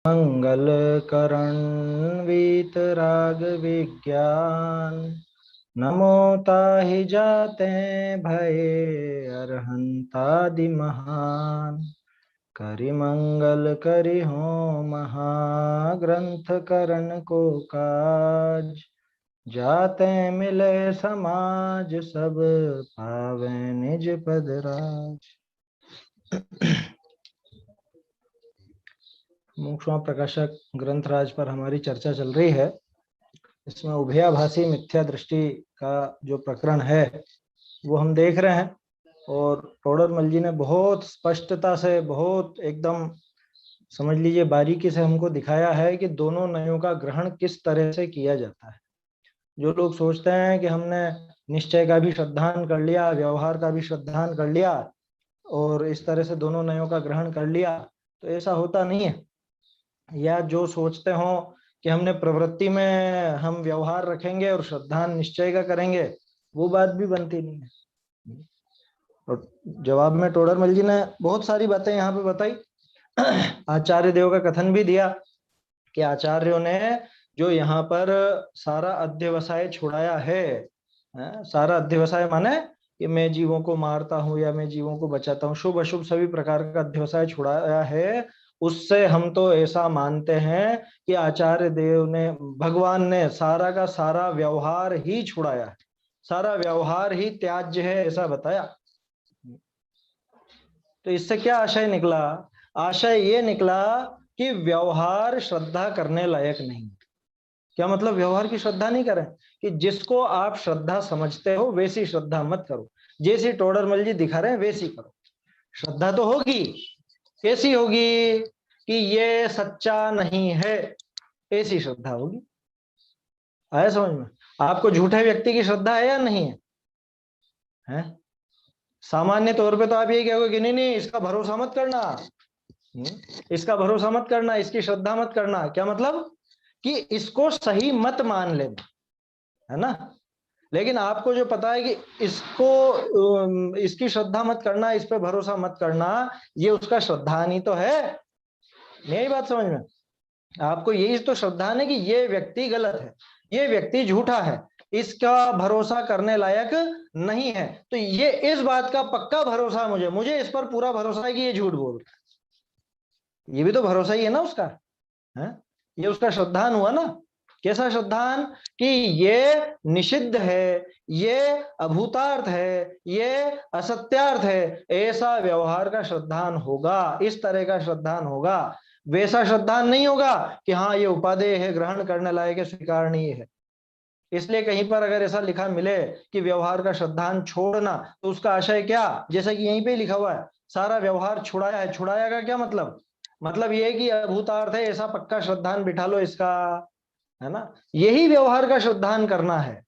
मंगल करण वीतराग विज्ञान। नमो ताहि जाते भये अरहंतादि महान। करि मंगल करि हो महाग्रंथ करण को काज। जाते मिले समाज सब पावे निज पद राज। मोक्षमा प्रकाशक ग्रंथराज पर हमारी चर्चा चल रही है। इसमें उभयाभासी मिथ्या दृष्टि का जो प्रकरण है वो हम देख रहे हैं, और टोडरमल जी ने बहुत स्पष्टता से, बहुत एकदम समझ लीजिए बारीकी से हमको दिखाया है कि दोनों नयों का ग्रहण किस तरह से किया जाता है। जो लोग सोचते हैं कि हमने निश्चय का भी श्रद्धान कर लिया, व्यवहार का भी श्रद्धान कर लिया और इस तरह से दोनों नयों का ग्रहण कर लिया, तो ऐसा होता नहीं है। या जो सोचते हो कि हमने प्रवृत्ति में हम व्यवहार रखेंगे और श्रद्धान निश्चय का करेंगे, वो बात भी बनती नहीं है। और जवाब में टोडरमल जी ने बहुत सारी बातें यहाँ पे बताई। आचार्य देव का कथन भी दिया कि आचार्यों ने जो यहाँ पर सारा अध्यवसाय छुड़ाया है, सारा अध्यवसाय माने कि मैं जीवों को मारता हूँ या मैं जीवों को बचाता हूँ, शुभ अशुभ सभी प्रकार का अध्यवसाय छुड़ाया है। उससे हम तो ऐसा मानते हैं कि आचार्य देव ने, भगवान ने सारा का सारा व्यवहार ही छुड़ाया है, सारा व्यवहार ही त्याज्य है, ऐसा बताया। तो इससे क्या आशय निकला? आशय ये निकला कि व्यवहार श्रद्धा करने लायक नहीं। क्या मतलब? व्यवहार की श्रद्धा नहीं करें कि जिसको आप श्रद्धा समझते हो वैसी श्रद्धा मत करो, जैसी टोडरमल जी दिखा रहे हैं वैसी करो। श्रद्धा तो होगी, कैसी होगी? कि ये सच्चा नहीं है, ऐसी श्रद्धा होगी। आया समझ में? आपको झूठे व्यक्ति की श्रद्धा है या नहीं है? है? सामान्य तौर पे तो आप यही कहोगे कि नहीं नहीं इसका भरोसा मत करना, इसका भरोसा मत करना, इसकी श्रद्धा मत करना। क्या मतलब? कि इसको सही मत मान लेना, है ना। लेकिन आपको जो पता है कि इसको इसकी श्रद्धा मत करना, इस पे भरोसा मत करना, ये उसका श्रद्धाहानि तो है। यही बात समझ में? आपको यही तो श्रद्धाहानि कि ये व्यक्ति गलत है, ये व्यक्ति झूठा है, इसका भरोसा करने लायक नहीं है। तो ये इस बात का पक्का भरोसा है, मुझे इस पर पूरा भरोसा है कि ये झूठ बोल रहा है। ये भी तो भरोसा ही है ना उसका, है? ये उसका श्रद्धान हुआ ना। कैसा श्रद्धान? कि ये निषिद्ध है, ये अभूतार्थ है, ये असत्यार्थ है, ऐसा व्यवहार का श्रद्धान होगा, इस तरह का श्रद्धान होगा। वैसा श्रद्धान नहीं होगा कि हाँ ये उपादेय है, ग्रहण करने लायक है, स्वीकारनीय है। इसलिए कहीं पर अगर ऐसा लिखा मिले कि व्यवहार का श्रद्धान छोड़ना, तो उसका आशय क्या? जैसा कि यहीं पे लिखा हुआ है, सारा व्यवहार छुड़ाया है। छुड़ाया का क्या मतलब? मतलब ये कि अभूतार्थ है, ऐसा पक्का श्रद्धान बिठा लो इसका, है ना। यही व्यवहार का श्रद्धान करना है।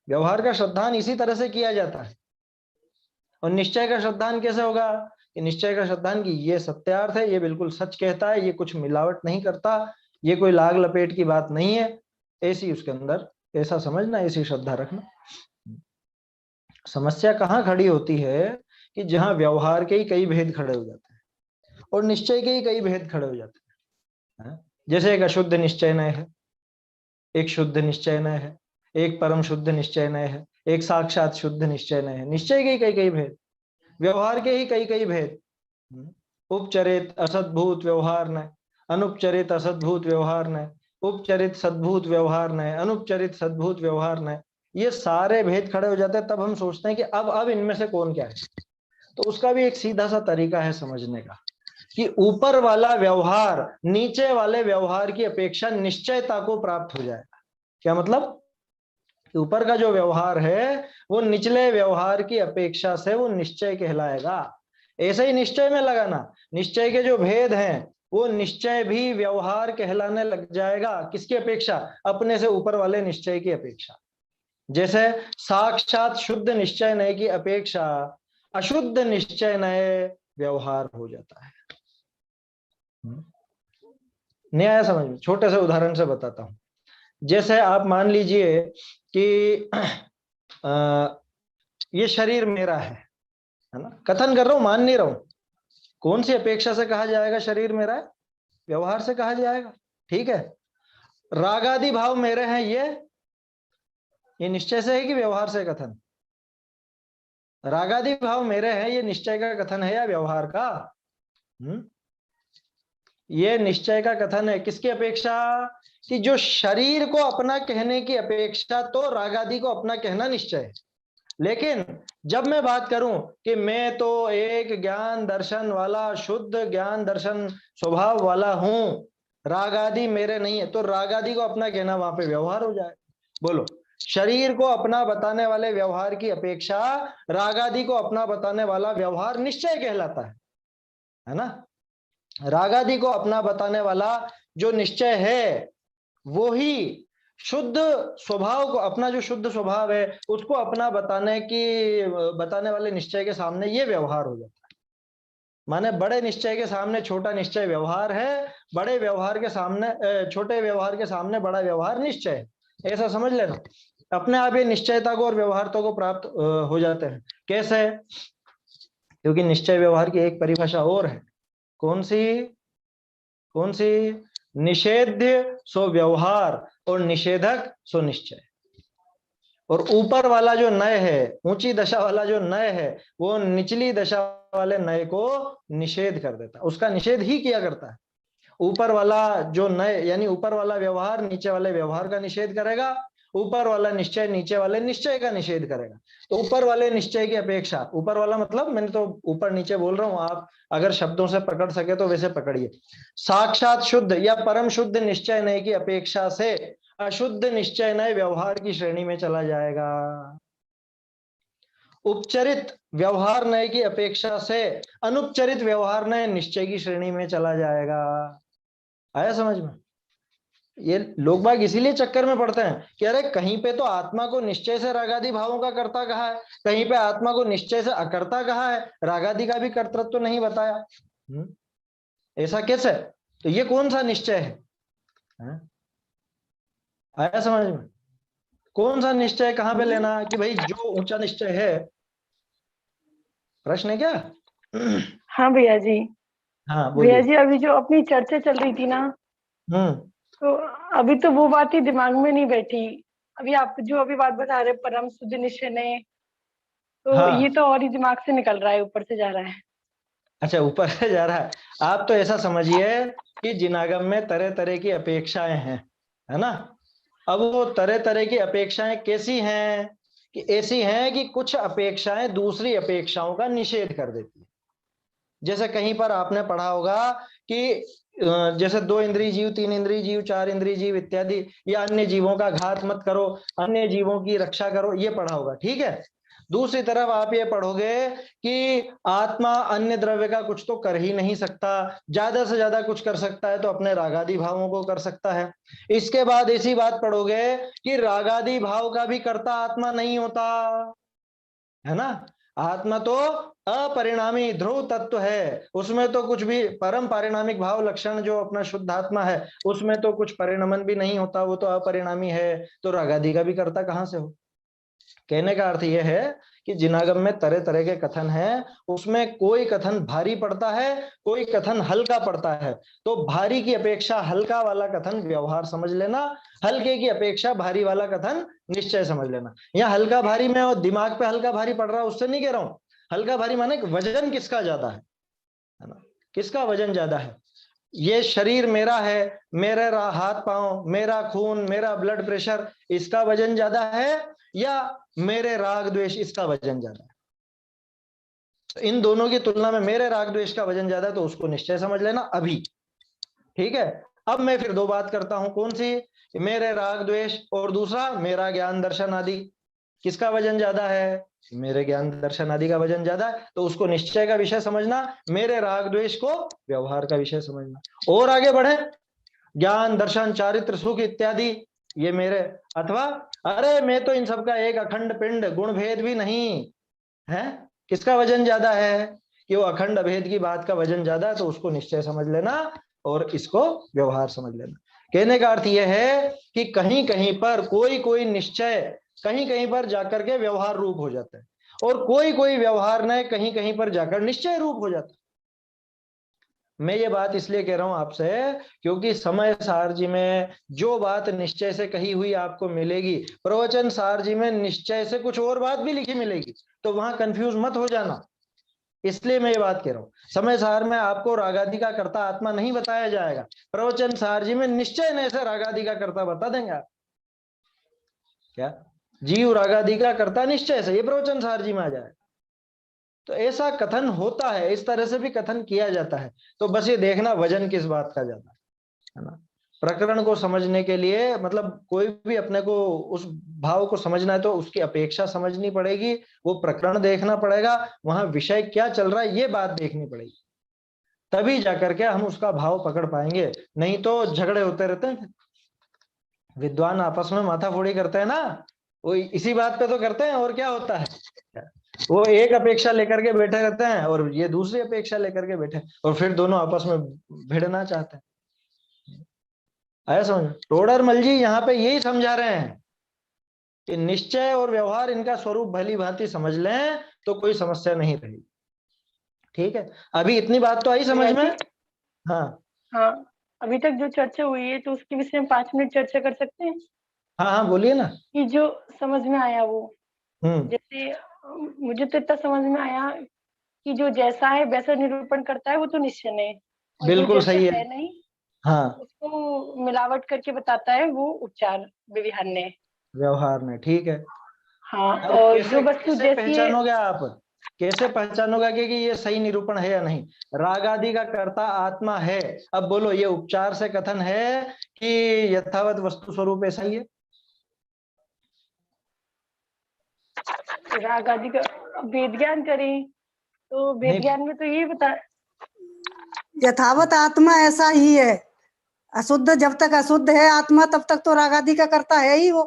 व्यवहार का श्रद्धान इसी तरह से किया जाता है। और निश्चय का श्रद्धान कैसे होगा? कि निश्चय का श्रद्धान कि ये सत्यार्थ है, ये बिल्कुल सच कहता है, ये कुछ मिलावट नहीं करता, ये कोई लाग लपेट की बात नहीं है, ऐसी उसके अंदर, ऐसा समझना, ऐसी श्रद्धा रखना। समस्या कहाँ खड़ी होती है? कि जहां व्यवहार के ही कई भेद खड़े हो जाते हैं और निश्चय के ही कई भेद खड़े हो जाते हैं। जैसे एक अशुद्ध निश्चय नय है, एक शुद्ध निश्चय नय है, एक परम शुद्ध निश्चय नय है, एक साक्षात शुद्ध निश्चय नय है। निश्चय के ही कई कई भेद, व्यवहार के ही कई कई भेद। उपचरित असद्भूत व्यवहार नय, अनुपचरित असद्भूत व्यवहार नय, उपचरित सद्भूत व्यवहार नय, अनुपचरित सद्भूत व्यवहार नय। ये सारे भेद खड़े हो जाते हैं। तब हम सोचते हैं कि अब इनमें से कौन क्या है। तो उसका भी एक सीधा सा तरीका है समझने का कि ऊपर वाला व्यवहार नीचे वाले व्यवहार की अपेक्षा निश्चयता को प्राप्त हो जाएगा। क्या मतलब? कि ऊपर का जो व्यवहार है वो निचले व्यवहार की अपेक्षा से वो निश्चय कहलाएगा। ऐसे ही निश्चय में लगाना, निश्चय के जो भेद हैं वो निश्चय भी व्यवहार कहलाने लग जाएगा। किसकी अपेक्षा? अपने से ऊपर वाले निश्चय की अपेक्षा। जैसे साक्षात शुद्ध निश्चय नय की अपेक्षा अशुद्ध निश्चय नय व्यवहार हो जाता है। नहीं आया समझ में? छोटे से उदाहरण से बताता हूं। जैसे आप मान लीजिए कि ये शरीर मेरा है ना। कथन कर रहा हूं, मान नहीं रहा हूं। कौन सी अपेक्षा से कहा जाएगा शरीर मेरा है? व्यवहार से कहा जाएगा। ठीक है, रागादि भाव मेरे हैं, ये निश्चय से है कि व्यवहार से कथन? रागादि भाव मेरे हैं, ये निश्चय का कथन है या व्यवहार का? ये निश्चय का कथन है। किसकी अपेक्षा? कि जो शरीर को अपना कहने की अपेक्षा तो रागादि को अपना कहना निश्चय है। लेकिन जब मैं बात करूं कि मैं तो एक ज्ञान दर्शन वाला, शुद्ध ज्ञान दर्शन स्वभाव वाला हूं, रागादि मेरे नहीं है, तो रागादि को अपना कहना वहां पे व्यवहार हो जाए। बोलो, शरीर को अपना बताने वाले व्यवहार की अपेक्षा रागादि को अपना बताने वाला व्यवहार निश्चय कहलाता है ना? रागादि को अपना बताने वाला जो निश्चय है वो ही शुद्ध स्वभाव को, अपना जो शुद्ध स्वभाव है उसको अपना बताने वाले निश्चय के सामने ये व्यवहार हो जाता है। माने बड़े निश्चय के सामने छोटा निश्चय व्यवहार है, बड़े व्यवहार के सामने छोटे व्यवहार के सामने बड़ा व्यवहार निश्चय है। ऐसा समझ लेना। अपने आप ये निश्चयता को और व्यवहारता को प्राप्त हो जाते हैं। कैसे? क्योंकि निश्चय व्यवहार की एक परिभाषा और है। कौन सी? निषेध्य सो व्यवहार और निषेधक सो निश्चय। और ऊपर वाला जो नय है, ऊंची दशा वाला जो नय है, वो निचली दशा वाले नय को निषेध कर देता है, उसका निषेध ही किया करता है। ऊपर वाला जो नय यानी ऊपर वाला व्यवहार नीचे वाले व्यवहार का निषेध करेगा, ऊपर वाला निश्चय नीचे वाले निश्चय का निषेध करेगा। तो ऊपर वाले निश्चय की अपेक्षा, ऊपर वाला मतलब मैंने तो ऊपर नीचे बोल रहा हूं, आप अगर शब्दों से पकड़ सके तो वैसे पकड़िए। साक्षात शुद्ध या परम शुद्ध निश्चय नय की अपेक्षा से अशुद्ध निश्चय नय व्यवहार की श्रेणी में चला जाएगा। उपचरित व्यवहार नय की अपेक्षा से अनुपचरित व्यवहार नय निश्चय की श्रेणी में चला जाएगा। आया समझ में? ये लोग बाग इसीलिए चक्कर में पड़ते हैं कि अरे कहीं पे तो आत्मा को निश्चय से रागादि भावों का कर्ता कहा है, कहीं पे आत्मा को निश्चय से अकर्ता कहा है, रागादि का भी कर्तृत्व तो नहीं बताया। ऐसा कैसे? तो ये कौन सा निश्चय है? आया समझ में? कौन सा निश्चय कहां पे लेना कि भाई जो ऊंचा निश्चय है? प्रश्न है क्या? हाँ भैया जी। हाँ भैया बोलिए। जी, अभी जो अपनी चर्चा चल रही थी ना, हम्म तो अभी तो वो बात ही दिमाग में नहीं बैठी। अभी आप जो अभी बात बता रहे परम शुद्ध निश्चय ने, तो ये हाँ, तो और ही दिमाग से निकल रहा है, ऊपर से जा रहा है। अच्छा ऊपर से जा रहा है। आप तो ऐसा समझिए कि जिनागम में तरह तरह की अपेक्षाएं हैं, है ना? अब वो तरह तरह की अपेक्षाएं कैसी हैं? कि ऐसी हैं कि कुछ अपेक्षाएं दूसरी अपेक्षाओं का निषेध कर देती है। जैसे कहीं पर आपने पढ़ा होगा कि जैसे 2 इंद्रिय जीव, 3 इंद्रिय जीव, 4 इंद्रिय जीव इत्यादि, या अन्य जीवों का घात मत करो, अन्य जीवों की रक्षा करो, ये पढ़ा होगा। ठीक है। दूसरी तरफ आप ये पढ़ोगे कि आत्मा अन्य द्रव्य का कुछ तो कर ही नहीं सकता, ज्यादा से ज्यादा कुछ कर सकता है तो अपने रागादि भावों को कर सकता है। इसके बाद ऐसी बात पढ़ोगे कि रागादि भाव का भी कर्ता आत्मा नहीं होता, है ना? आत्मा तो अपरिणामी ध्रुव तत्व है, उसमें तो कुछ भी परम पारिणामिक भाव लक्षण जो अपना शुद्ध आत्मा है उसमें तो कुछ परिणमन भी नहीं होता, वो तो अपरिणामी है, तो रागादि का भी कर्ता कहां से हो? कहने का अर्थ यह है कि जिनागम में तरह तरह के कथन हैं, उसमें कोई कथन भारी पड़ता है, कोई कथन हल्का पड़ता है। तो भारी की अपेक्षा हल्का वाला कथन व्यवहार समझ लेना, हल्के की अपेक्षा भारी वाला कथन निश्चय समझ लेना। यहाँ हल्का भारी में और दिमाग पे हल्का भारी पड़ रहा है उससे नहीं कह रहा हूं। हल्का भारी माने वजन किसका ज्यादा है ना? किसका वजन ज्यादा है? ये शरीर मेरा है, मेरे हाथ पांव, मेरा खून, मेरा ब्लड प्रेशर, इसका वजन ज्यादा है या मेरे राग द्वेष इसका वजन ज्यादा है? तो इन दोनों की तुलना में मेरे राग द्वेष का वजन ज्यादा है, तो उसको निश्चय समझ लेना अभी। ठीक है। अब मैं फिर दो बात करता हूं, कौन सी? मेरे राग द्वेष और दूसरा मेरा ज्ञान दर्शन आदि, किसका वजन ज्यादा है? मेरे ज्ञान दर्शन आदि का वजन ज्यादा है, तो उसको निश्चय का विषय समझना, मेरे राग द्वेष को व्यवहार का विषय समझना। और आगे बढ़े, ज्ञान दर्शन चारित्र सुख इत्यादि ये मेरे, अथवा अरे मैं तो इन सब का एक अखंड पिंड, गुण भेद भी नहीं है, किसका वजन ज्यादा है? कि वो अखंड अभेद की बात का वजन ज्यादा है, तो उसको निश्चय समझ लेना और इसको व्यवहार समझ लेना। कहने का अर्थ यह है कि कहीं कहीं पर कोई कोई निश्चय कहीं कहीं पर जाकर के व्यवहार रूप हो जाता है, और कोई कोई व्यवहार न कहीं कहीं पर जाकर निश्चय रूप हो जाता है। मैं ये बात इसलिए कह रहा हूं आपसे क्योंकि समय सारजी में जो बात निश्चय से कही हुई आपको मिलेगी, प्रवचन सारजी में निश्चय से कुछ और बात भी लिखी मिलेगी, तो वहां कंफ्यूज मत हो जाना। इसलिए मैं ये बात कह रहा हूं, समय सार में आपको रागादि का कर्ता आत्मा नहीं बताया जाएगा, प्रवचन सारजी में निश्चय ने से रागादि का कर्ता बता देंगे आप। क्या जीव रागादि का कर्ता निश्चय से, ये प्रवचन सारजी में आ जाएगा। तो ऐसा कथन होता है, इस तरह से भी कथन किया जाता है। तो बस ये देखना वजन किस बात का ज्यादा है ना। प्रकरण को समझने के लिए मतलब कोई भी अपने को उस भाव को समझना है तो उसकी अपेक्षा समझनी पड़ेगी, वो प्रकरण देखना पड़ेगा, वहां विषय क्या चल रहा है ये बात देखनी पड़ेगी, तभी जाकर के हम उसका भाव पकड़ पाएंगे। नहीं तो झगड़े होते रहते हैं, विद्वान आपस में माथाफोड़ी करते हैं ना, वो इसी बात पे तो करते हैं, और क्या होता है, वो एक अपेक्षा लेकर के बैठे रहते हैं और ये दूसरी अपेक्षा लेकर के बैठे, और फिर दोनों आपस में भिड़ना चाहते हैं। आया समझ? टोडरमल जी यहाँ पे यही समझा रहे हैं कि निश्चय और व्यवहार इनका स्वरूप भली भांति समझ लें तो कोई समस्या नहीं रहेगी। ठीक है, अभी इतनी बात तो आई समझ में? हाँ हाँ, अभी तक जो चर्चा हुई है तो उसके विषय में 5 मिनट चर्चा कर सकते हैं। हाँ हाँ बोलिए ना। कि जो समझ में आया वो, हम्म, जैसे मुझे तो इतना समझ में आया कि जो जैसा है वैसा निरूपण करता है वो तो निश्चय है, और जो बिल्कुल जैसा सही है है। नहीं हाँ, उसको मिलावट करके बताता है वो उपचार व्यवहार ने। व्यवहार में ठीक है। हाँ, अब और कैसे जो वस्तु कैसे जैसी है, पहचानोगे आप, कैसे पहचानोगे कि ये सही निरूपण है या नहीं? रागादि का कर्ता आत्मा है, अब बोलो ये उपचार से कथन है कि यथावत वस्तु स्वरूप ऐसा ही है? राग आदि का वेद ज्ञान करें तो वेद नहीं, ज्ञान में तो ये बता, यथावत आत्मा ऐसा ही है। अशुद्ध जब तक अशुद्ध है आत्मा तब तक तो रागादि का करता है ही वो।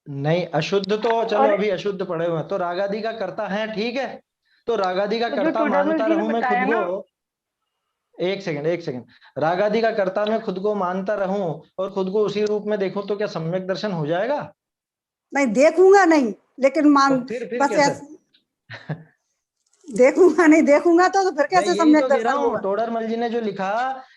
नहीं अशुद्ध तो चलो और अभी अशुद्ध पड़े हुए हैं, तो रागादि का कर्ता है ठीक है, तो रागादि का जो कर्ता टोडरमल मानता जी ने रहूं मैं खुद बताया को, ना, एक सेकंड एक सेकंड, रागादि का कर्ता मैं खुद को मानता रहूं और खुद को उसी रूप में देखूं तो क्या सम्यक दर्शन हो जाएगा? नहीं देखूंगा नहीं, लेकिन तो मान फिर बस कैसे? ऐसे देखूंगा नहीं, देखूंगा तो फिर मैं कैसे यही सम्यक तो कह रहा दर्शन हूँ, होगा। टोडरमल जी ने जो लिखा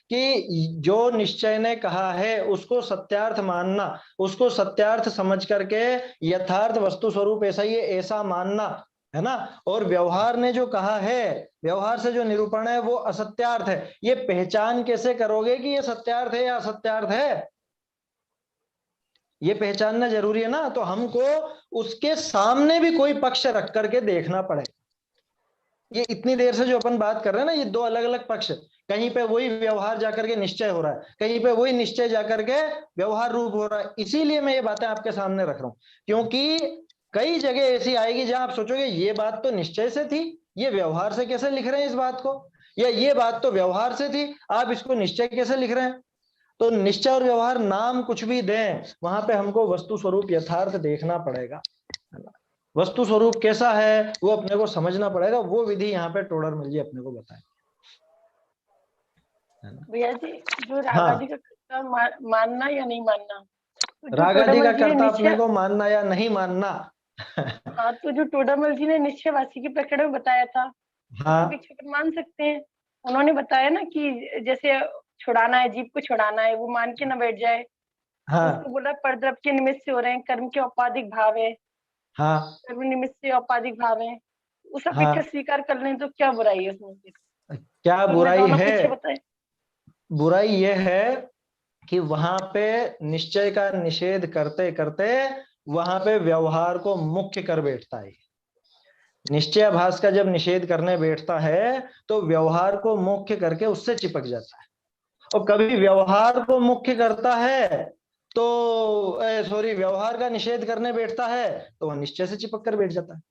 कि जो निश्चय ने कहा है उसको सत्यार्थ मानना, उसको सत्यार्थ समझ करके यथार्थ वस्तु स्वरूप ऐसा ही है ऐसा मानना, है ना। और व्यवहार ने जो कहा है, व्यवहार से जो निरूपण है वो असत्यार्थ है, ये पहचान कैसे करोगे कि ये सत्यार्थ है या असत्यार्थ है? ये पहचानना जरूरी है ना, तो हमको उसके सामने भी कोई पक्ष रख करके देखना पड़ेगा। ये इतनी देर से जो अपन बात कर रहे हैं ना, ये दो अलग अलग पक्ष, कहीं पे वही व्यवहार जाकर के निश्चय हो रहा है, कहीं पे वही निश्चय जाकर के व्यवहार रूप हो रहा है। इसीलिए मैं ये बातें आपके सामने रख रहा हूं, क्योंकि कई जगह ऐसी आएगी जहां आप सोचोगे ये बात तो निश्चय से थी, ये व्यवहार से कैसे लिख रहे हैं इस बात को, या ये बात तो व्यवहार से थी आप इसको निश्चय कैसे लिख रहे हैं। तो निश्चय और व्यवहार नाम कुछ भी दें, वहां पे हमको वस्तु स्वरूप यथार्थ देखना पड़ेगा, है ना। वस्तु स्वरूप कैसा है वो अपने को समझना पड़ेगा, वो विधि यहाँ पे टोडरमल जी अपने को बताए, है ना। भैया जी जो राग आदि हाँ, का कर्ता मानना या नहीं मानना, तो जो रागादि का टोडरमल जी ने कर्ता अपने निश्चय, को मानना या नहीं मानना। हाँ तो जो टोडरमल जी ने निश्चयवासी के प्रकरण में बताया था उसकी हाँ अपेक्षा पर मान सकते हैं। उन्होंने बताया ना कि जैसे छुड़ाना है, जीव को छुड़ाना है, वो मान के न बैठ जाए, तो उसको हाँ बोला परद्रव्य के निमित्त से हो रहे हैं, कर्म के औपाधिक भाव है, हाँ कर्म निमित्त से औपाधिक भाव है, उस अपेक्षा हाँ, स्वीकार कर लें तो क्या बुराई है उसमें फिर? क्या उन्होंने बुराई दोनों है? पीछे बताए। बुराई यह है कि वहां पे निश्चय का निषेध करते करते वहां पे व्यवहार को मुख्य कर बैठता है। निश्चयाभास का जब निषेध करने बैठता है तो व्यवहार को मुख्य करके उससे चिपक जाता है, और कभी व्यवहार को मुख्य करता है तो सॉरी व्यवहार का निषेध करने बैठता है तो वह निश्चय से चिपक कर बैठ जाता है।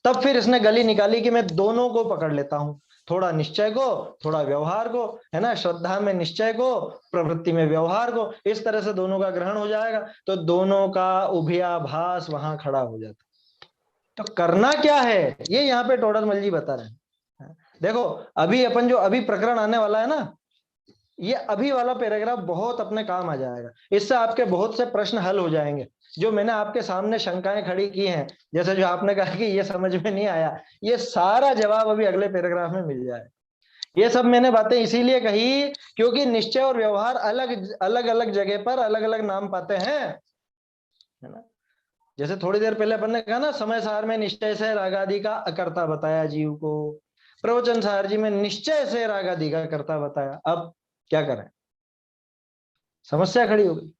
तब फिर इसने गली निकाली कि मैं दोनों को पकड़ लेता हूं, थोड़ा निश्चय को थोड़ा व्यवहार को, है ना, श्रद्धा में निश्चय को प्रवृत्ति में व्यवहार को, इस तरह से दोनों का ग्रहण हो जाएगा, तो दोनों का उभयाभास वहां खड़ा हो जाता है। तो करना क्या है ये यहाँ पे टोडरमल जी बता रहे हैं। देखो अभी अपन जो अभी प्रकरण आने वाला है ना, ये अभी वाला पैराग्राफ बहुत अपने काम आ जाएगा, इससे आपके बहुत से प्रश्न हल हो जाएंगे। जो मैंने आपके सामने शंकाएं खड़ी की हैं, जैसे जो आपने कहा कि ये समझ में नहीं आया, ये सारा जवाब अभी अगले पैराग्राफ में मिल जाए। ये सब मैंने बातें इसीलिए कही क्योंकि निश्चय और व्यवहार अलग अलग अलग जगह पर अलग अलग नाम पाते हैं, है ना। जैसे थोड़ी देर पहले अपन ने कहा ना, समय सार में निश्चय से राग आदि का अकर्ता बताया जीव को, प्रवचन सार जी में निश्चय से राग आदि का कर्ता बताया। अब क्या करें, समस्या खड़ी हो गई,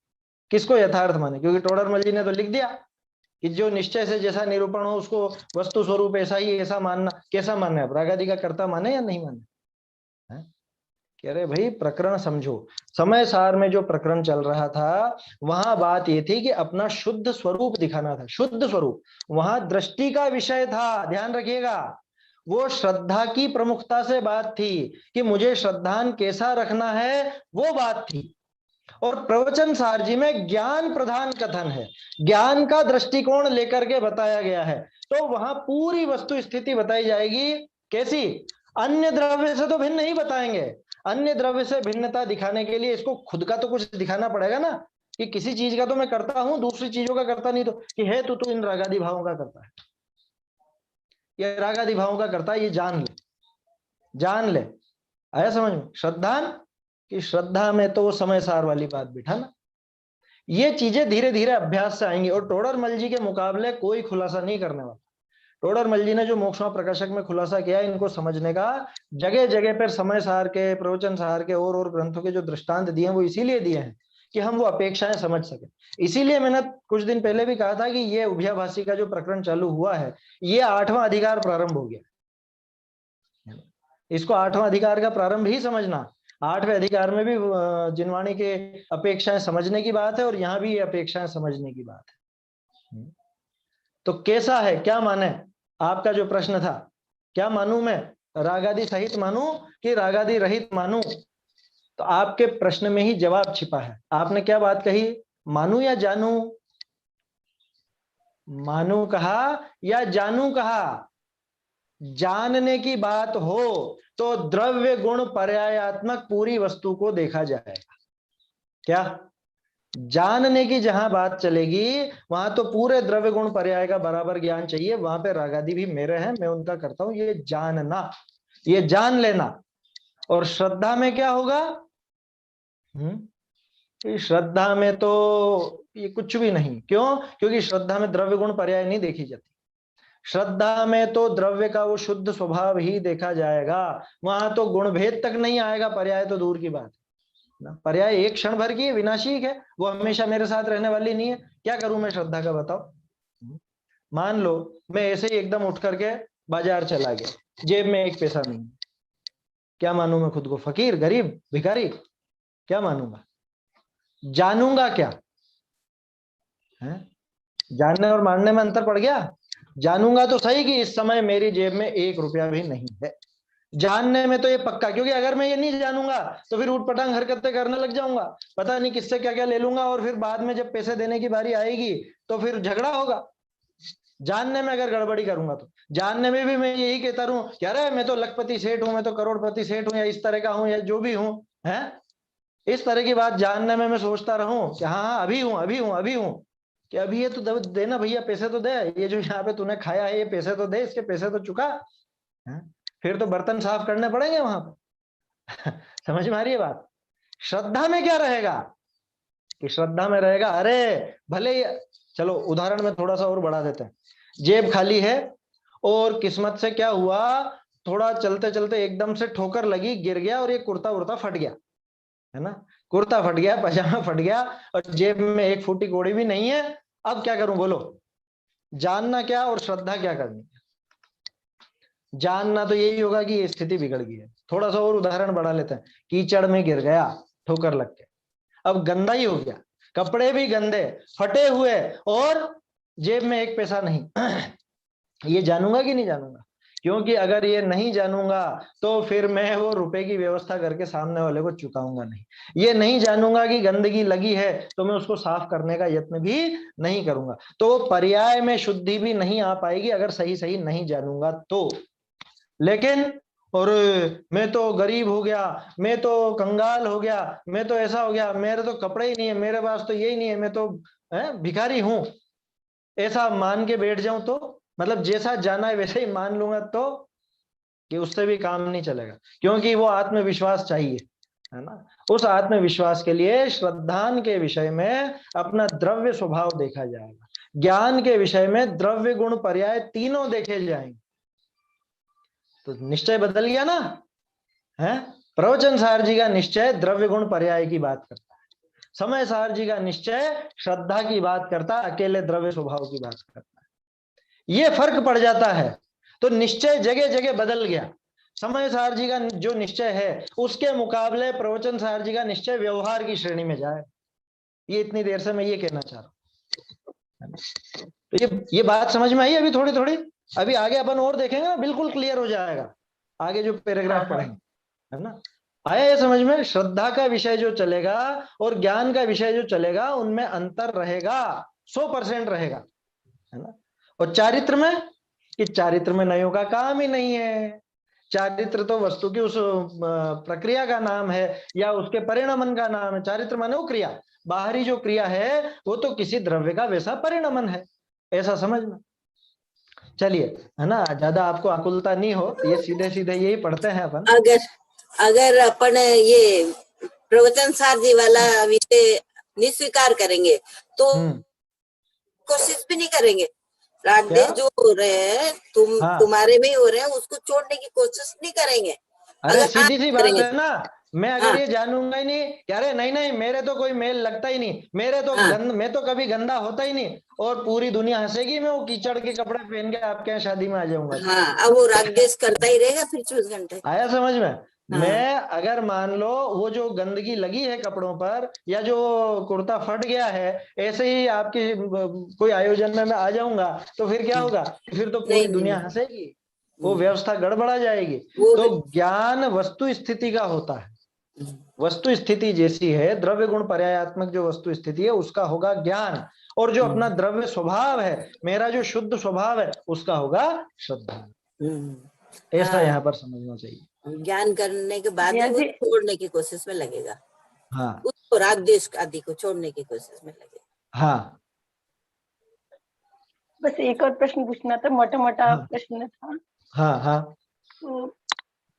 किसको यथार्थ माने, क्योंकि टोडरमल जी ने तो लिख दिया कि जो निश्चय से जैसा निरूपण हो उसको वस्तु स्वरूप ऐसा ही ऐसा मानना, कैसा मानना है, राग आदि का कर्ता माने या नहीं माने। कह रहे भाई प्रकरण समझो, समय सार में जो प्रकरण चल रहा था वहां बात ये थी कि अपना शुद्ध स्वरूप दिखाना था, शुद्ध स्वरूप, वहां दृष्टि का विषय था, ध्यान रखिएगा। वो श्रद्धा की प्रमुखता से बात थी कि मुझे श्रद्धान कैसा रखना है, वो बात थी। और प्रवचन सार जी में ज्ञान प्रधान कथन है, ज्ञान का दृष्टिकोण लेकर के बताया गया है, तो वहां पूरी वस्तु स्थिति बताई जाएगी। कैसी, अन्य द्रव्य से तो भिन्न नहीं बताएंगे, अन्य द्रव्य से भिन्नता दिखाने के लिए इसको खुद का तो कुछ दिखाना पड़ेगा ना, कि किसी चीज का तो मैं करता हूं, दूसरी चीजों का करता नहीं, तो कि है तो इन रागादि भावों का करता है, ये रागादि भावों का करता है, ये जान ले, जान ले। आया समझ में श्रद्धान कि श्रद्धा में तो वो समय सार वाली बात बिठाना। ये चीजें धीरे धीरे अभ्यास से आएंगी, और टोडरमल जी के मुकाबले कोई खुलासा नहीं करने वाला। टोडरमल जी ने जो मोक्षमा प्रकाशक में खुलासा किया इनको समझने का, जगह जगह पर समय सार के, प्रवचन सार के और ग्रंथों के जो दृष्टांत दिए हैं वो इसीलिए दिए हैं कि हम वो अपेक्षाएं समझ सके। इसीलिए मैंने कुछ दिन पहले भी कहा था कि ये उभयाभासी का जो प्रकरण चालू हुआ है, ये 8वां अधिकार प्रारंभ हो गया, इसको 8वां अधिकार का प्रारंभ ही समझना। 8वें अधिकार में भी जिनवाणी के अपेक्षाएं समझने की बात है, और यहाँ भी ये अपेक्षाएं समझने की बात है। तो कैसा है, क्या माने, आपका जो प्रश्न था, क्या मानूं मैं, रागादि सहित मानूं कि रागादि रहित मानूं, तो आपके प्रश्न में ही जवाब छिपा है। आपने क्या बात कही, मानूं या जानूं, मानूं कहा या जानूं कहा। जानने की बात हो तो द्रव्य गुण पर्यायात्मक पूरी वस्तु को देखा जाएगा। क्या, जानने की जहां बात चलेगी वहां तो पूरे द्रव्य गुण पर्याय का बराबर ज्ञान चाहिए, वहां पे रागादि भी मेरे हैं, मैं उनका करता हूं, ये जानना, ये जान लेना। और श्रद्धा में क्या होगा, श्रद्धा में तो ये कुछ भी नहीं। क्यों, क्योंकि श्रद्धा में द्रव्य गुण पर्याय नहीं देखी जाती, श्रद्धा में तो द्रव्य का वो शुद्ध स्वभाव ही देखा जाएगा, वहां तो गुण भेद तक नहीं आएगा, पर्याय तो दूर की बात है। पर्याय एक क्षण भर की है, विनाशी है, वो हमेशा मेरे साथ रहने वाली नहीं है। क्या करूं मैं श्रद्धा का, बताओ। मान लो मैं ऐसे ही एकदम उठ करके बाजार चला गया, जेब में एक पैसा नहीं, क्या मानूं मैं खुद को, फकीर, गरीब, भिखारी, क्या मानूंगा, जानूंगा क्या है? जानने और मानने में अंतर पड़ गया। जानूंगा तो सही कि इस समय मेरी जेब में 1 रुपया भी नहीं है, जानने में तो ये पक्का, क्योंकि अगर मैं ये नहीं जानूंगा तो फिर उठपटांग हरकतें करने लग जाऊंगा, पता नहीं किससे क्या क्या ले लूंगा, और फिर बाद में जब पैसे देने की बारी आएगी तो फिर झगड़ा होगा। जानने में अगर गड़बड़ी करूंगा तो, जानने में भी मैं यही कहता रहूं कि अरे मैं तो लखपति सेठ हूं, मैं तो करोड़पति सेठ हूं, या इस तरह का हूं, या जो भी हूं, है इस तरह की बात जानने में मैं सोचता रहूं कि हाँ हाँ अभी हूं अभी हूं अभी हूं, कि अभी ये तो देना भैया, पैसे तो दे, ये जो यहाँ पे तूने खाया है ये पैसे तो दे, इसके पैसे तो चुका है? फिर तो बर्तन साफ करने पड़ेंगे वहां पर। समझ में आ रही है बात। श्रद्धा में क्या रहेगा, कि श्रद्धा में रहेगा, अरे भले, चलो उदाहरण में थोड़ा सा और बढ़ा देते हैं, जेब खाली है और किस्मत से क्या हुआ, थोड़ा चलते चलते एकदम से ठोकर लगी, गिर गया, और ये कुर्ता उर्ता फट गया, है ना, कुर्ता फट गया, पजामा फट गया, और जेब में 1 फूटी कौड़ी भी नहीं है। अब क्या करूं बोलो, जानना क्या और श्रद्धा क्या करनी। जानना तो यही होगा कि ये स्थिति बिगड़ गई है। थोड़ा सा और उदाहरण बढ़ा लेते हैं, कीचड़ में गिर गया ठोकर लग के, अब गंदा ही हो गया, कपड़े भी गंदे, फटे हुए, और जेब में 1 पैसा नहीं। ये जानूंगा कि नहीं जानूंगा, क्योंकि अगर ये नहीं जानूंगा तो फिर मैं वो रुपए की व्यवस्था करके सामने वाले को चुकाऊंगा नहीं। ये नहीं जानूंगा कि गंदगी लगी है तो मैं उसको साफ करने का यत्न भी नहीं करूंगा, तो पर्याय में शुद्धि भी नहीं आ पाएगी अगर सही सही नहीं जानूंगा तो। लेकिन और मैं तो गरीब हो गया, मैं तो कंगाल हो गया, मैं तो ऐसा हो गया, मेरे तो कपड़े ही नहीं है, मेरे पास तो यही नहीं है, मैं तो भिखारी हूं, ऐसा मान के बैठ जाऊं तो, मतलब जैसा जाना है वैसे ही मान लूंगा तो कि उससे भी काम नहीं चलेगा, क्योंकि वो आत्मविश्वास चाहिए, है ना। उस आत्मविश्वास के लिए श्रद्धान के विषय में अपना द्रव्य स्वभाव देखा जाएगा, ज्ञान के विषय में द्रव्य गुण पर्याय तीनों देखे जाएंगे। तो निश्चय बदल गया ना, है। प्रवचन सार जी का निश्चय द्रव्य गुण पर्याय की बात करता है, समय सार जी का निश्चय श्रद्धा की बात करता है, अकेले द्रव्य स्वभाव की बात करता है। ये फर्क पड़ जाता है, तो निश्चय जगह जगह बदल गया। समय सार जी का जो निश्चय है उसके मुकाबले प्रवचन सार जी का निश्चय व्यवहार की श्रेणी में जाए। ये इतनी देर से मैं ये कहना चाह रहा हूँ, तो ये बात समझ में आई अभी थोड़ी थोड़ी। अभी आगे अपन और देखेंगे ना, बिल्कुल क्लियर हो जाएगा आगे जो पैराग्राफ पढ़ेंगे, है ना। आया ये समझ में? श्रद्धा का विषय जो चलेगा और ज्ञान का विषय जो चलेगा उनमें अंतर रहेगा, 100% रहेगा, है ना। और चारित्र में, कि चारित्र में नयों का काम ही नहीं है। चारित्र तो वस्तु की उस प्रक्रिया का नाम है या उसके परिणमन का नाम है। चारित्र माने वो क्रिया, बाहरी जो क्रिया है वो तो किसी द्रव्य का वैसा परिणमन है, ऐसा समझना। चलिए, है ना, ज्यादा आपको आकुलता नहीं हो, ये सीधे सीधे यही पढ़ते हैं अपन। अगर अपन ये प्रवचन सार जी वाला विषय निस्वीकार करेंगे तो कोशिश भी नहीं करेंगे। राग देश जो हो रहे हैं तुम्हारे में हो रहे हैं, उसको छोड़ने की कोशिश नहीं करेंगे। अरे सीधी सी बात है ना, मैं अगर ये जानूंगा ही नहीं कि अरे नहीं नहीं मेरे तो कोई मेल लगता ही नहीं, मेरे तो मैं तो कभी गंदा होता ही नहीं, और पूरी दुनिया हंसेगी, मैं वो कीचड़ के कपड़े पहन के आपके यहाँ शादी में आ जाऊंगा। अब वो राग देश करता ही रहेगा फिर 24 घंटे। आया समझ में? मैं अगर मान लो वो जो गंदगी लगी है कपड़ों पर, या जो कुर्ता फट गया है, ऐसे ही आपकी कोई आयोजन में मैं आ जाऊंगा, तो फिर क्या होगा? फिर तो पूरी दुनिया हंसेगी, वो व्यवस्था गड़बड़ा जाएगी। तो ज्ञान वस्तु स्थिति का होता है, वस्तु स्थिति जैसी है, द्रव्य गुण पर्यायात्मक जो वस्तु स्थिति है उसका होगा ज्ञान, और जो अपना द्रव्य स्वभाव है, मेरा जो शुद्ध स्वभाव है, उसका होगा श्रद्धा। ऐसा यहाँ पर समझना चाहिए। ज्ञान करने के बाद वो छोड़ने की कोशिश में लगेगा, हाँ, उसको राग देश आदि को छोड़ने की कोशिश में लगेगा। हाँ, बस एक और प्रश्न पूछना था, मोटा मोटा प्रश्न था। हाँ, हाँ। तो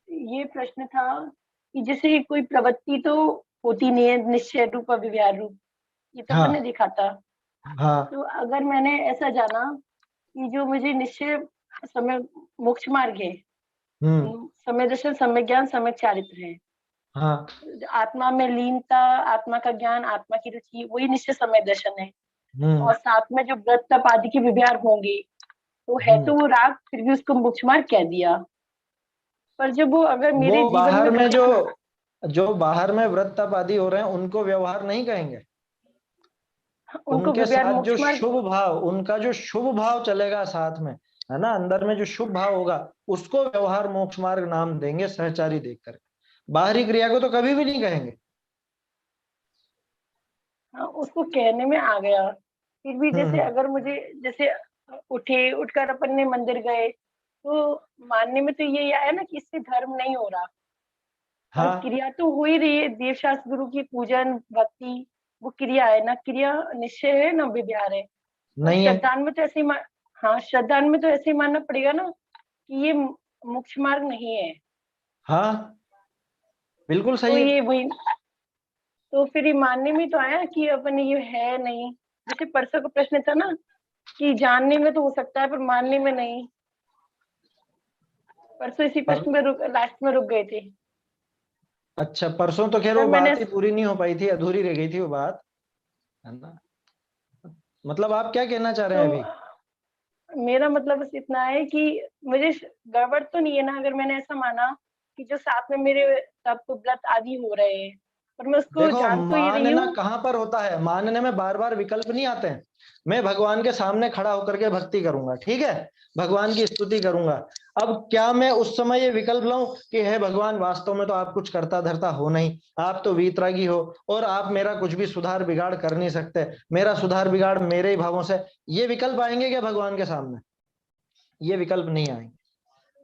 ये प्रश्न था कि जैसे कोई प्रवृत्ति तो होती नहीं है निश्चय रूप और व्यवहार रूप, ये तो मैंने देखा था। तो अगर मैंने ऐसा जाना कि जो मुझे निश्चय समय मोक्ष मार्ग है, समय दर्शन, समय ज्ञान, समय चारित्र है, आत्मा में लीनता, आत्मा का ज्ञान, आत्मा की रुचि, वही निश्चय समय दर्शन है। और साथ में जो व्रत तप आदि के व्यवहार होंगे, तो है तो वो राग, फिर भी उसको मोक्ष मार्ग कह दिया। पर जब वो अगर मेरे बाहर में जो बाहर में व्रत तप आदि हो रहे हैं उनको व्यवहार नहीं कहेंगे, उनके साथ जो शुभ भाव, उनका जो शुभ भाव चलेगा साथ में, है ना, अंदर में जो शुभ भाव होगा उसको व्यवहार मोक्ष मार्ग नाम देंगे, सहचारी देखकर। बाहरी क्रिया को तो कभी भी नहीं कहेंगे। उसको कहने में आ गया। फिर भी जैसे अगर मुझे जैसे उठकर अपन ने मंदिर गए, तो मानने में तो ये आया ना कि इससे धर्म नहीं हो रहा, क्रिया तो हो ही रही है, देवशास्त्र गुरु की पूजन भक्ति, वो क्रिया है ना, क्रिया निश्चय है ना व्यवहार है। नहीं, श्रद्धान में तो ऐसे ही श्रद्धान में तो ऐसे ही मानना पड़ेगा ना कि ये मोक्ष मार्ग नहीं है। हाँ, बिल्कुल सही तो है। ये वही, तो फिर ये मानने में तो आया कि अपन ये है नहीं। जैसे परसों का प्रश्न था ना कि जानने में तो हो सकता है पर मानने में नहीं। परसों इसी प्रश्न में लास्ट में रुक गए थे। अच्छा, परसों तो खैर वो बात ही पूरी नहीं हो पाई थी, अधूरी रह गई थी वो बात, है ना। मतलब आप क्या कहना चाह रहे हैं अभी? मेरा मतलब बस इतना है कि मुझे गड़बड़ तो नहीं है ना, अगर मैंने ऐसा माना कि जो साथ में मेरे तप व्रत आदि हो रहे हैं, पर मैं उसको जान तो ही रही हूँ। कहाँ पर होता है, मानने में बार बार विकल्प नहीं आते हैं। मैं भगवान के सामने खड़ा होकर के भक्ति करूंगा, ठीक है, भगवान की स्तुति करूंगा। अब क्या मैं उस समय ये विकल्प लाऊं कि हे भगवान, वास्तव में तो आप कुछ करता धरता हो नहीं, आप तो वीतरागी हो और आप मेरा कुछ भी सुधार बिगाड़ कर नहीं सकते, मेरा सुधार बिगाड़ मेरे ही भावों से, ये विकल्प आएंगे क्या भगवान के सामने? ये विकल्प नहीं आएंगे,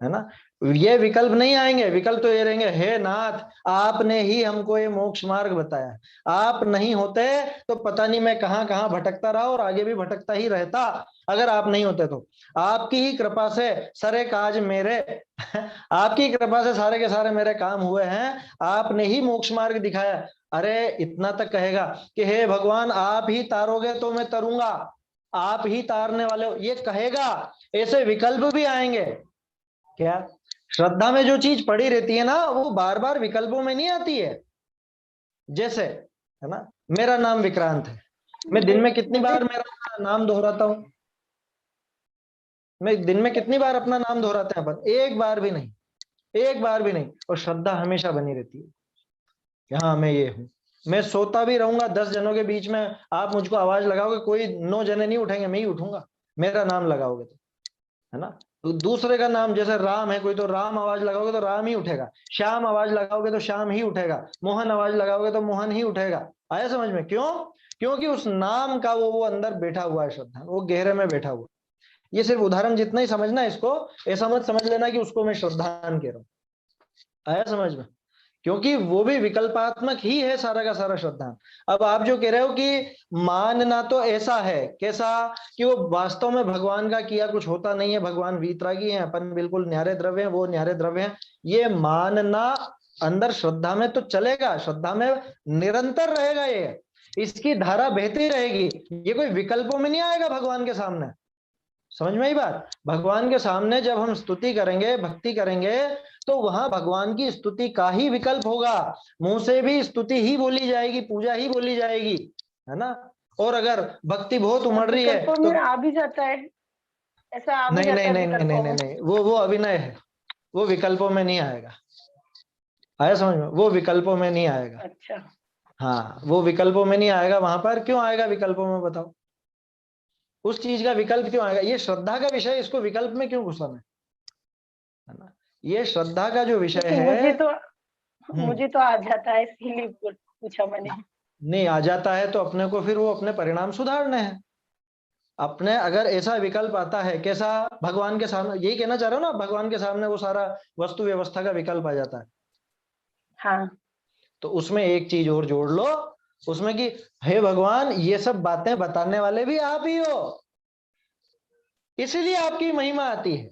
है ना। ये विकल्प नहीं आएंगे। विकल्प तो ये रहेंगे, हे नाथ आपने ही हमको ये मोक्ष मार्ग बताया, आप नहीं होते तो पता नहीं मैं कहां कहां भटकता रहा और आगे भी भटकता ही रहता, अगर आप नहीं होते तो। आपकी ही कृपा से सारे काज मेरे आपकी कृपा से सारे के सारे मेरे काम हुए हैं, आपने ही मोक्ष मार्ग दिखाया। अरे इतना तक कहेगा कि हे भगवान आप ही तारोगे तो मैं तरूंगा, आप ही तारने वाले हो, ये कहेगा। ऐसे विकल्प भी आएंगे। क्या श्रद्धा में जो चीज पड़ी रहती है ना, वो बार बार विकल्पों में नहीं आती है। जैसे है ना, मेरा नाम विक्रांत है, मैं दिन में कितनी बार मेरा नाम दोहराता हूं? मैं दिन में कितनी बार अपना नाम दोहराते हैं अपन? एक बार भी नहीं, एक बार भी नहीं। और श्रद्धा हमेशा बनी रहती है, हाँ मैं ये हूं। मैं सोता भी रहूंगा 10 जनों के बीच में, आप मुझको आवाज लगाओगे, कोई 9 जने नहीं उठेंगे, मैं ही उठूंगा, मेरा नाम लगाओगे तो, है ना। तो दूसरे का नाम, जैसे राम है कोई, तो राम आवाज लगाओगे तो राम ही उठेगा, श्याम आवाज लगाओगे तो श्याम ही उठेगा, मोहन आवाज लगाओगे तो मोहन ही उठेगा। आया समझ में? क्यों? क्योंकि उस नाम का वो अंदर बैठा हुआ है, श्रद्धा वो गहरे में बैठा हुआ। ये सिर्फ उदाहरण जितना ही समझना है इसको, ऐसा मत समझ लेना कि उसको मैं श्रद्धान कह रहा हूं। आया समझ में? क्योंकि वो भी विकल्पात्मक ही है सारा का सारा श्रद्धान। अब आप जो कह रहे हो कि मानना तो ऐसा है, कैसा कि वो वास्तव में भगवान का किया कुछ होता नहीं है, भगवान वीतरागी हैं, अपन बिल्कुल न्यारे द्रव्य हैं, वो न्यारे द्रव्य हैं, ये मानना अंदर श्रद्धा में तो चलेगा, श्रद्धा में निरंतर रहेगा, ये इसकी धारा बहती रहेगी, ये कोई विकल्पों में नहीं आएगा भगवान के सामने। समझ में आई बात? भगवान के सामने जब हम स्तुति करेंगे, भक्ति करेंगे, तो वहां भगवान की स्तुति का ही विकल्प होगा, मुंह से भी स्तुति ही बोली जाएगी, पूजा ही बोली जाएगी, है ना। और अगर भक्ति बहुत उमड़ रही है तो आ भी जाता है, ऐसा आ भी नहीं जाता नहीं है नहीं नहीं नहीं नहीं, वो अभिनय है, वो विकल्पों में नहीं आएगा। आया समझ में? वो विकल्पों में नहीं आएगा। अच्छा, हाँ वो विकल्पों में नहीं आएगा। वहां पर क्यों आएगा विकल्पों में, बताओ? उस चीज का विकल्प क्यों आएगा? ये श्रद्धा का विषय, इसको विकल्प में क्यों घुसाना है ना? ये श्रद्धा का जो विषय है, मुझे तो आ जाता है, इसीलिए पूछा मैंने। नहीं आ जाता है तो अपने को फिर वो अपने परिणाम सुधारने हैं। अपने अगर ऐसा विकल्प आता है, कैसा? भगवान के सामने, यही कहना चाह रहा हूं ना, भगवान के सामने वो सारा वस्तु व्यवस्था का विकल्प आ जाता है। हाँ, तो उसमें एक चीज और जोड़ लो उसमें कि हे भगवान ये सब बातें बताने वाले भी आप ही हो, इसीलिए आपकी महिमा आती है।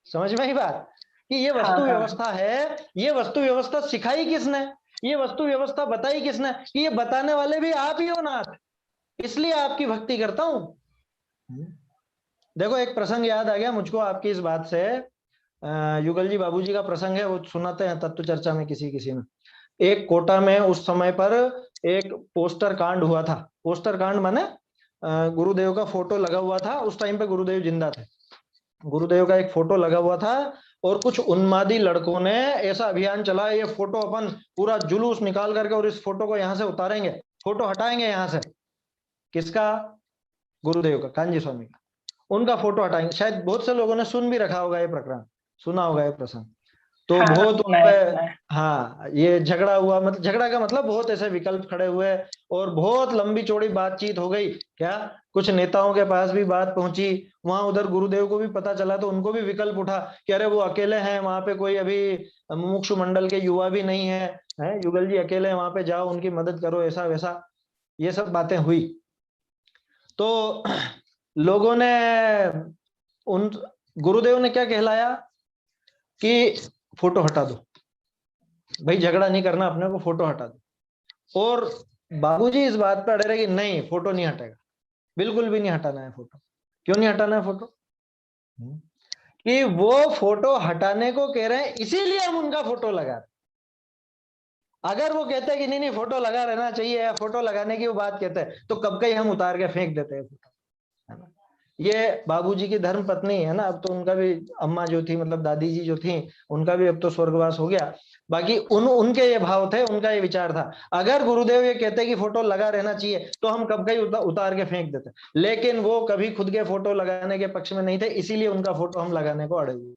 समझ में ही बात? कि ये वस्तु व्यवस्था है, ये वस्तु व्यवस्था सिखाई किसने, ये वस्तु व्यवस्था बताई किसने, कि ये बताने वाले भी आप ही हो नाथ, इसलिए आपकी भक्ति करता हूं। देखो एक प्रसंग याद आ गया मुझको आपकी इस बात से। युगल जी बाबूजी का प्रसंग है, वो सुनाते हैं तत्व चर्चा में किसी किसी में। एक कोटा में उस समय पर एक पोस्टर कांड हुआ था। पोस्टर कांड माने गुरुदेव का फोटो लगा हुआ था, उस टाइम पे गुरुदेव जिंदा थे, गुरुदेव का एक फोटो लगा हुआ था, और कुछ उन्मादी लड़कों ने ऐसा अभियान चलाया, ये फोटो अपन पूरा जुलूस निकाल करके और इस फोटो को यहाँ से उतारेंगे, फोटो हटाएंगे यहाँ से। किसका? गुरुदेव का, कांजी स्वामी का, उनका फोटो हटाएंगे। शायद बहुत से लोगों ने सुन भी रखा होगा ये प्रकरण, सुना होगा ये प्रसंग। तो बहुत हाँ ये झगड़ा हुआ, मतलब झगड़ा का मतलब बहुत ऐसे विकल्प खड़े हुए और बहुत लंबी चौड़ी बातचीत हो गई। क्या कुछ नेताओं के पास भी बात पहुंची, वहां उधर गुरुदेव को भी पता चला, तो उनको भी विकल्प उठा कि अरे वो अकेले हैं वहां पे, कोई अभी मुमुक्षु मंडल के युवा भी नहीं है, युगल जी अकेले वहां पे जाओ उनकी मदद करो, ऐसा वैसा ये सब बातें हुई। तो लोगों ने उन गुरुदेव ने क्या कहलाया कि फोटो हटा दो भाई, झगड़ा नहीं करना अपने को, फोटो हटा दो। और बाबूजी इस बात पर अड़े रहे कि नहीं फोटो नहीं हटेगा, बिल्कुल भी नहीं हटाना है फोटो। क्यों नहीं हटाना है फोटो? कि वो फोटो हटाने को कह रहे हैं, इसीलिए हम उनका फोटो लगा रहे। अगर वो कहते हैं कि नहीं नहीं फोटो लगा रहना चाहिए, या फोटो लगाने की वो बात कहते हैं, तो कब कहीं हम उतार के फेंक देते हैं फोटो, है ना। ये बाबूजी की धर्म पत्नी है ना, अब तो उनका भी, अम्मा जो थी मतलब दादी जी जो थी, उनका भी अब तो स्वर्गवास हो गया। बाकी उनके ये भाव थे, उनका ये विचार था। अगर गुरुदेव ये कहते कि फोटो लगा रहना चाहिए, तो हम कब कहीं उतार के फेंक देते। लेकिन वो कभी खुद के फोटो लगाने के पक्ष में नहीं थे, इसीलिए उनका फोटो हम लगाने को अड़े हुए।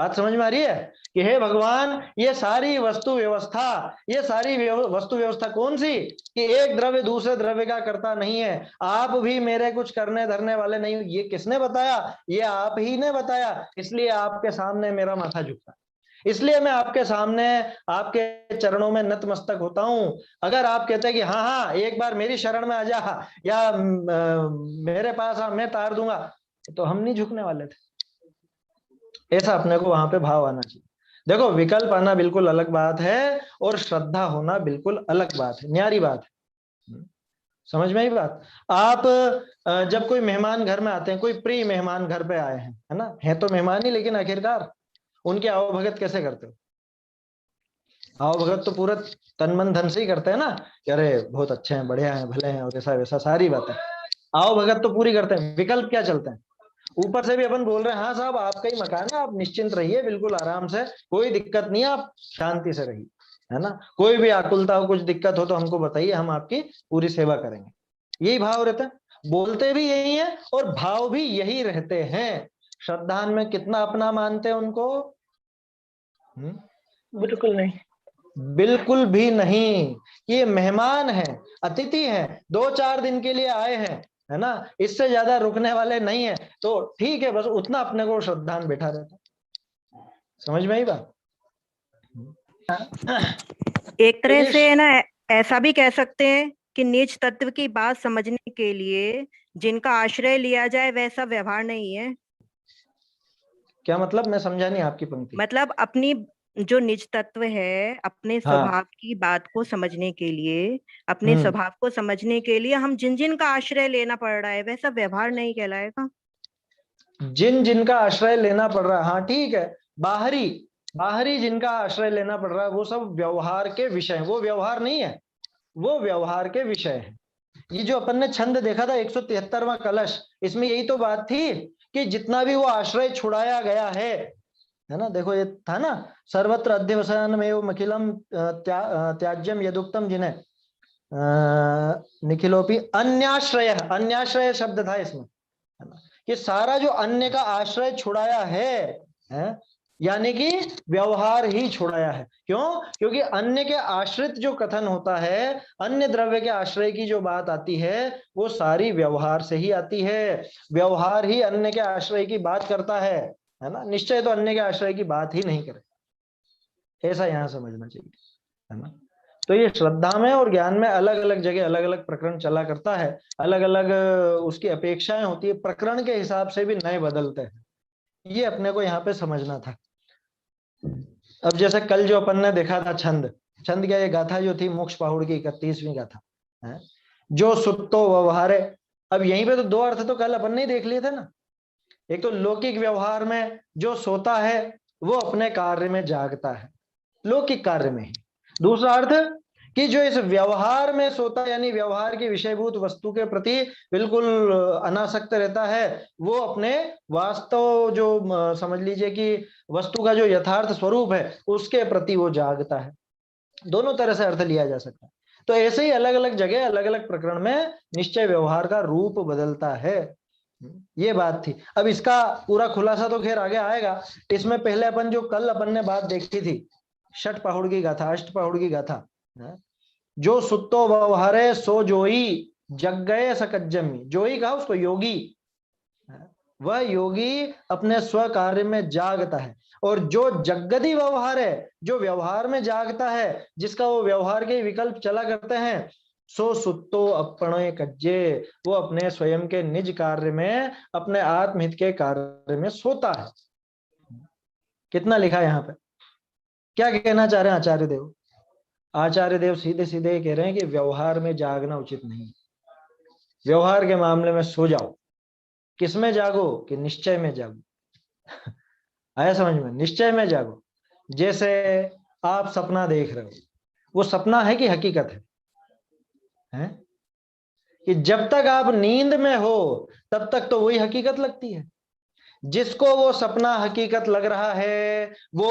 बात समझ में आ रही है कि हे भगवान, ये सारी वस्तु व्यवस्था, ये सारी वस्तु व्यवस्था कौन सी कि एक द्रव्य दूसरे द्रव्य का करता नहीं है, आप भी मेरे कुछ करने धरने वाले नहीं हो। ये किसने बताया? ये आप ही ने बताया। इसलिए आपके सामने मेरा माथा झुकता, इसलिए मैं आपके सामने आपके चरणों में नतमस्तक होता हूं। अगर आप कहते हैं कि हाँ हाँ एक बार मेरी शरण में आ जा या मेरे पास आ, मैं तार दूंगा, तो हम नहीं झुकने वाले थे। ऐसा अपने को वहां पे भाव आना चाहिए। देखो, विकल्प आना बिल्कुल अलग बात है और श्रद्धा होना बिल्कुल अलग बात है, न्यारी बात है। समझ में आई बात? आप जब कोई मेहमान घर में आते हैं, कोई प्रिय मेहमान घर पे आए हैं, है ना, है तो मेहमान ही, लेकिन आखिरकार उनके आवभगत कैसे करते हो? आवभगत तो पूरा तन मन धन से ही करते हैं ना, कि अरे बहुत अच्छे हैं, बढ़िया हैं, भले हैं और ऐसा वैसा सारी बातें आवभगत तो पूरी करते हैं। विकल्प क्या चलते हैं? ऊपर से भी अपन बोल रहे हैं हाँ साहब आपका ही मकान है, आप निश्चिंत रहिए, बिल्कुल आराम से, कोई दिक्कत नहीं है, आप शांति से रहिए, है ना। कोई भी आकुलता हो, कुछ दिक्कत हो तो हमको बताइए, हम आपकी पूरी सेवा करेंगे। यही भाव रहता है, बोलते भी यही है और भाव भी यही रहते हैं। श्रद्धान में कितना अपना मानते हैं उनको? बिल्कुल नहीं, बिल्कुल भी नहीं। ये मेहमान है, अतिथि है, 2-4 दिन के लिए आए हैं, है ना, इससे ज्यादा रुकने वाले नहीं है, तो ठीक है, बस उतना अपने को श्रद्धान बैठा रहता। समझ में आई बात? एक तरह से ना ऐसा भी कह सकते हैं कि निज तत्व की बात समझने के लिए जिनका आश्रय लिया जाए वैसा व्यवहार नहीं है। क्या मतलब? मैं समझा नहीं आपकी पंक्ति। मतलब अपनी जो निज तत्व है, अपने स्वभाव की बात को समझने के लिए, अपने स्वभाव को समझने के लिए हम जिन जिन का आश्रय लेना पड़ रहा है वैसा व्यवहार नहीं कहलाएगा। जिन जिनका आश्रय लेना पड़ रहा है, हाँ ठीक है, बाहरी जिनका आश्रय लेना पड़ रहा है वो सब व्यवहार के विषय, वो व्यवहार नहीं है, वो व्यवहार के विषय है। ये जो अपन ने छंद देखा था 173वां कलश, इसमें यही तो बात थी कि जितना भी वो आश्रय छुड़ाया गया है ना, देखो ये था ना, सर्वत्र अध्यवसानमेव अखिलम त्याज्यम यदुक्तम जिन्हें निखिलोपि अन्याश्रय शब्द था इसमें, है ना, कि सारा जो अन्य का आश्रय छुड़ाया है, यानी कि व्यवहार ही छुड़ाया है। क्यों? क्योंकि अन्य के आश्रित जो कथन होता है, अन्य द्रव्य के आश्रय की जो बात आती है, वो सारी व्यवहार से ही आती है। व्यवहार ही अन्य के आश्रय की बात करता है ना, निश्चय तो अन्य के आश्रय की बात ही नहीं करे, ऐसा यहां समझना चाहिए, है ना। तो ये श्रद्धा में और ज्ञान में अलग अलग जगह अलग अलग प्रकरण चला करता है, अलग अलग उसकी अपेक्षाएं होती है, प्रकरण के हिसाब से भी नए बदलते हैं, ये अपने को यहाँ पे समझना था। अब जैसे कल जो अपन ने देखा था छंद क्या, ये गाथा जो थी मोक्ष पहुड़ की 31वीं गाथा है, जो सुत्तो व्यवहारे। अब यहीं पे तो दो अर्थ तो कल अपन ने देख लिए थे ना, एक तो लौकिक व्यवहार में जो सोता है वो अपने कार्य में जागता है, लौकिक कार्य में ही। दूसरा अर्थ कि जो इस व्यवहार में सोता, यानी व्यवहार की विषयभूत वस्तु के प्रति बिल्कुल अनासक्त रहता है, वो अपने वास्तव जो समझ लीजिए कि वस्तु का जो यथार्थ स्वरूप है उसके प्रति वो जागता है। दोनों तरह से अर्थ लिया जा सकता है। तो ऐसे ही अलग अलग जगह अलग अलग प्रकरण में निश्चय व्यवहार का रूप बदलता है, ये बात थी। अब इसका पूरा खुलासा तो खैर आगे आएगा। इसमें पहले अपन जो कल अपन ने बात देखी थी षट पहुड़ की गाथा, अष्ट पहुड़ की गाथा, जो सुत्तो व्यवहारे सो जोई जग गए सकज्जमी, जोई कहा उसको योगी, वह योगी अपने स्व कार्य में जागता है। और जो जगदी व्यवहार है, जो व्यवहार में जागता है, जिसका वो व्यवहार के विकल्प चला करते हैं, सो सुत्तो अपने कज्जे, वो अपने स्वयं के निज कार्य में, अपने आत्महित के कार्य में सोता है। कितना लिखा है यहाँ पे? क्या कहना चाह रहे हैं आचार्य देव? आचार्य देव सीधे सीधे कह रहे हैं कि व्यवहार में जागना उचित नहीं, व्यवहार के मामले में सो जाओ। किसमें जागो? कि निश्चय में जागो। आया समझ में? निश्चय में जागो। जैसे आप सपना देख रहे हो, वो सपना है कि हकीकत है? कि जब तक आप नींद में हो तब तक तो वही हकीकत लगती है। जिसको वो सपना हकीकत लग रहा है वो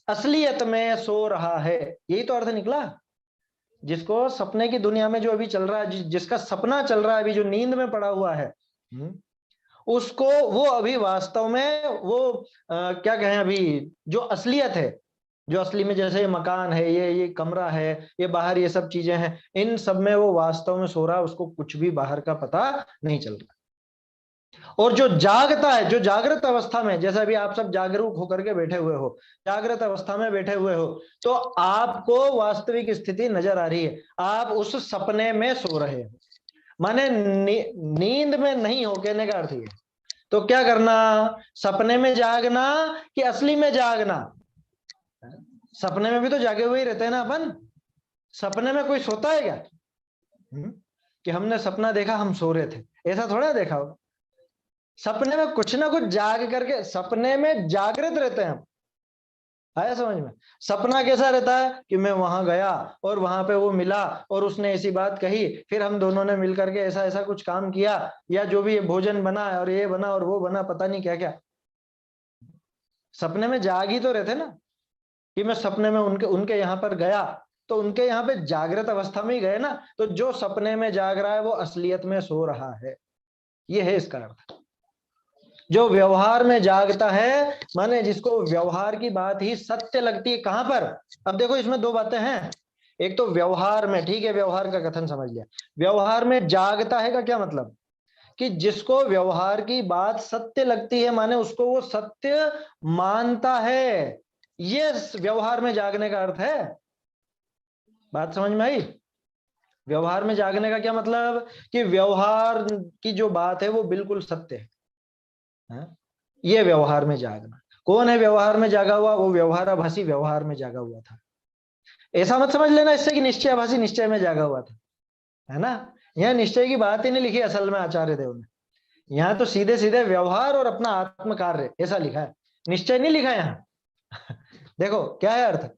असलियत में सो रहा है, यही तो अर्थ निकला। जिसको सपने की दुनिया में जो अभी चल रहा है, जिसका सपना चल रहा है अभी, जो नींद में पड़ा हुआ है, उसको वो अभी वास्तव में वो क्या कहें, अभी जो असलियत है, जो असली में जैसे ये मकान है, ये कमरा है, ये बाहर ये सब चीजें हैं, इन सब में वो वास्तव में सो रहा है, उसको कुछ भी बाहर का पता नहीं चल रहा। और जो जागता है, जो जागृत अवस्था में, जैसे अभी आप सब जागरूक होकर के बैठे हुए हो, जागृत अवस्था में बैठे हुए हो, तो आपको वास्तविक स्थिति नजर आ रही है, आप उस सपने में सो रहे हो, माने नींद में नहीं हो, कहने का अर्थ ये। तो क्या करना, सपने में जागना कि असली में जागना? सपने में भी तो जागे हुए ही रहते हैं ना अपन। सपने में कोई सोता है क्या? कि हमने सपना देखा हम सो रहे थे, ऐसा थोड़ा देखा होगा। सपने में कुछ ना कुछ जाग करके, सपने में जागृत रहते हैं हम। आया समझ में? सपना कैसा रहता है कि मैं वहां गया और वहां पे वो मिला और उसने ऐसी बात कही, फिर हम दोनों ने मिलकर के ऐसा ऐसा कुछ काम किया, या जो भी ये भोजन बना और ये बना और वो बना, पता नहीं क्या क्या। सपने में जाग ही तो रहते ना, कि मैं सपने में उनके यहाँ पर गया, तो उनके यहाँ पे जागृत अवस्था में ही गए ना। तो जो सपने में जाग रहा है वो असलियत में सो रहा है, ये है इसका अर्थ। जो व्यवहार में जागता है, माने जिसको व्यवहार की बात ही सत्य लगती है, कहां पर? अब देखो इसमें दो बातें हैं। एक तो व्यवहार में, ठीक है, व्यवहार का कथन समझ लिया। व्यवहार में जागता है का क्या मतलब? कि जिसको व्यवहार की बात सत्य लगती है, माने उसको वो सत्य मानता है, ये व्यवहार में जागने का अर्थ है। बात समझ में आई? व्यवहार में जागने का क्या मतलब? कि व्यवहार की जो बात है वो बिल्कुल सत्य है। ये व्यवहार में जागना। कौन है व्यवहार में जागा हुआ? वो व्यवहाराभासी व्यवहार में जागा हुआ था। ऐसा मत समझ लेना इससे कि निश्चयाभासी निश्चय में जागा हुआ था, है ना। यह निश्चय की बात ही नहीं लिखी असल में आचार्य देव ने। यहाँ तो सीधे सीधे व्यवहार और अपना आत्म कार्य ऐसा लिखा है, निश्चय नहीं लिखा यहाँ। देखो क्या है अर्थ।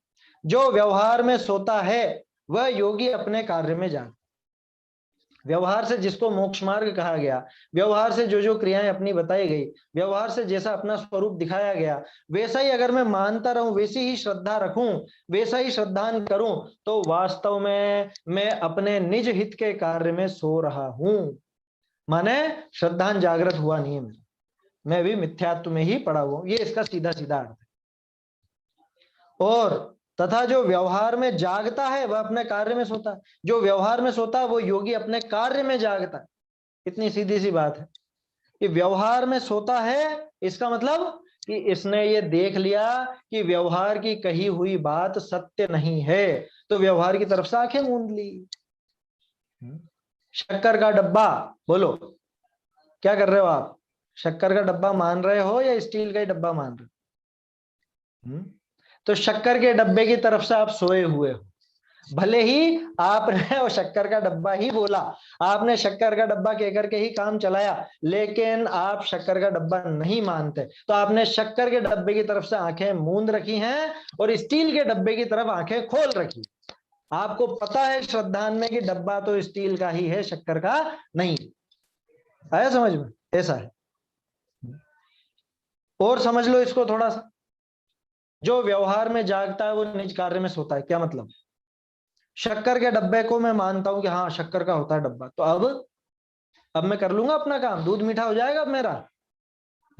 जो व्यवहार में सोता है वह योगी अपने कार्य में जाग। व्यवहार से जिसको मोक्ष मार्ग कहा गया, व्यवहार से जो जो क्रियाएं अपनी बताई गई, व्यवहार से जैसा अपना स्वरूप दिखाया गया, वैसा ही अगर मैं मानता रहूं, वैसी ही श्रद्धा रखूं, वैसा ही श्रद्धान करूं, तो वास्तव में मैं अपने निज हित के कार्य में सो रहा हूं। माने श्रद्धान जागृत हुआ नहीं है मेरा, मैं भी मिथ्यात्व में ही पड़ा हुआ हूं। ये इसका सीधा सीधा अर्थ है। और तथा जो व्यवहार में जागता है वह अपने कार्य में सोता है। जो व्यवहार में सोता है वो योगी अपने कार्य में जागता है। इतनी सीधी सी बात है कि व्यवहार में सोता है, इसका मतलब कि इसने ये देख लिया कि व्यवहार की कही हुई बात सत्य नहीं है, तो व्यवहार की तरफ से आंखें मूंद ली। शक्कर का डब्बा, बोलो क्या कर रहे हो आप? शक्कर का डब्बा मान रहे हो या स्टील का ही डब्बा मान रहे हो? तो शक्कर के डब्बे की तरफ से आप सोए हुए हो। भले ही आपने वो शक्कर का डब्बा ही बोला, आपने शक्कर का डब्बा कहकर के ही काम चलाया, लेकिन आप शक्कर का डब्बा नहीं मानते, तो आपने शक्कर के डब्बे की तरफ से आंखें मूंद रखी हैं और स्टील के डब्बे की तरफ आंखें खोल रखी। आपको पता है श्रद्धान में कि डब्बा तो स्टील का ही है, शक्कर का नहीं। आया समझ में? ऐसा है। और समझ लो इसको थोड़ा सा। जो व्यवहार में जागता है वो निज कार्य में सोता है। क्या मतलब? शक्कर के डब्बे को मैं मानता हूं कि हाँ शक्कर का होता है डब्बा, तो अब मैं कर लूंगा अपना काम, दूध मीठा हो जाएगा अब मेरा,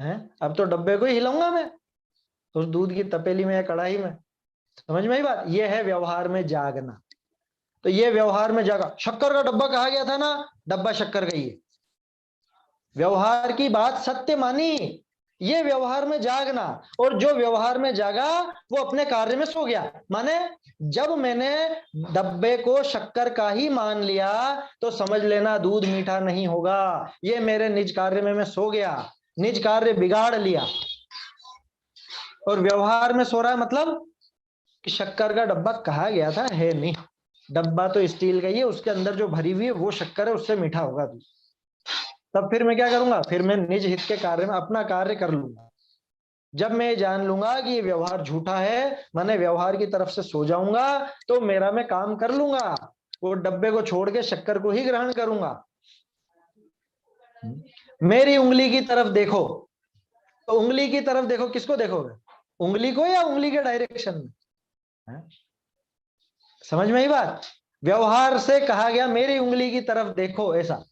है? अब तो डब्बे को ही हिलाऊंगा मैं उस दूध की तपेली में या कढ़ाई में। समझ में आई बात? ये है व्यवहार में जागना। तो ये व्यवहार में जागा। शक्कर का डब्बा कहा गया था ना, डब्बा शक्कर का ही है। व्यवहार की बात सत्य मानी, ये व्यवहार में जागना। और जो व्यवहार में जागा वो अपने कार्य में सो गया। माने जब मैंने डब्बे को शक्कर का ही मान लिया तो समझ लेना दूध मीठा नहीं होगा, ये मेरे निज कार्य में मैं सो गया, निज कार्य बिगाड़ लिया। और व्यवहार में सो रहा है मतलब कि शक्कर का डब्बा कहा गया था, है नहीं, डब्बा तो स्टील का ही है, उसके अंदर जो भरी हुई है वो शक्कर है, उससे मीठा होगा दूध। तब फिर मैं क्या करूंगा? फिर मैं निज हित के कार्य में अपना कार्य कर लूंगा। जब मैं जान लूंगा कि ये व्यवहार झूठा है, मैंने व्यवहार की तरफ से सो जाऊंगा, तो मेरा मैं काम कर लूंगा, वो डब्बे को छोड़ के शक्कर को ही ग्रहण करूंगा। मेरी उंगली की तरफ देखो, तो उंगली की तरफ देखो, किसको देखोगे? उंगली को या उंगली के डायरेक्शन में? समझ में ही बात? व्यवहार से कहा गया मेरी उंगली की तरफ देखो, ऐसा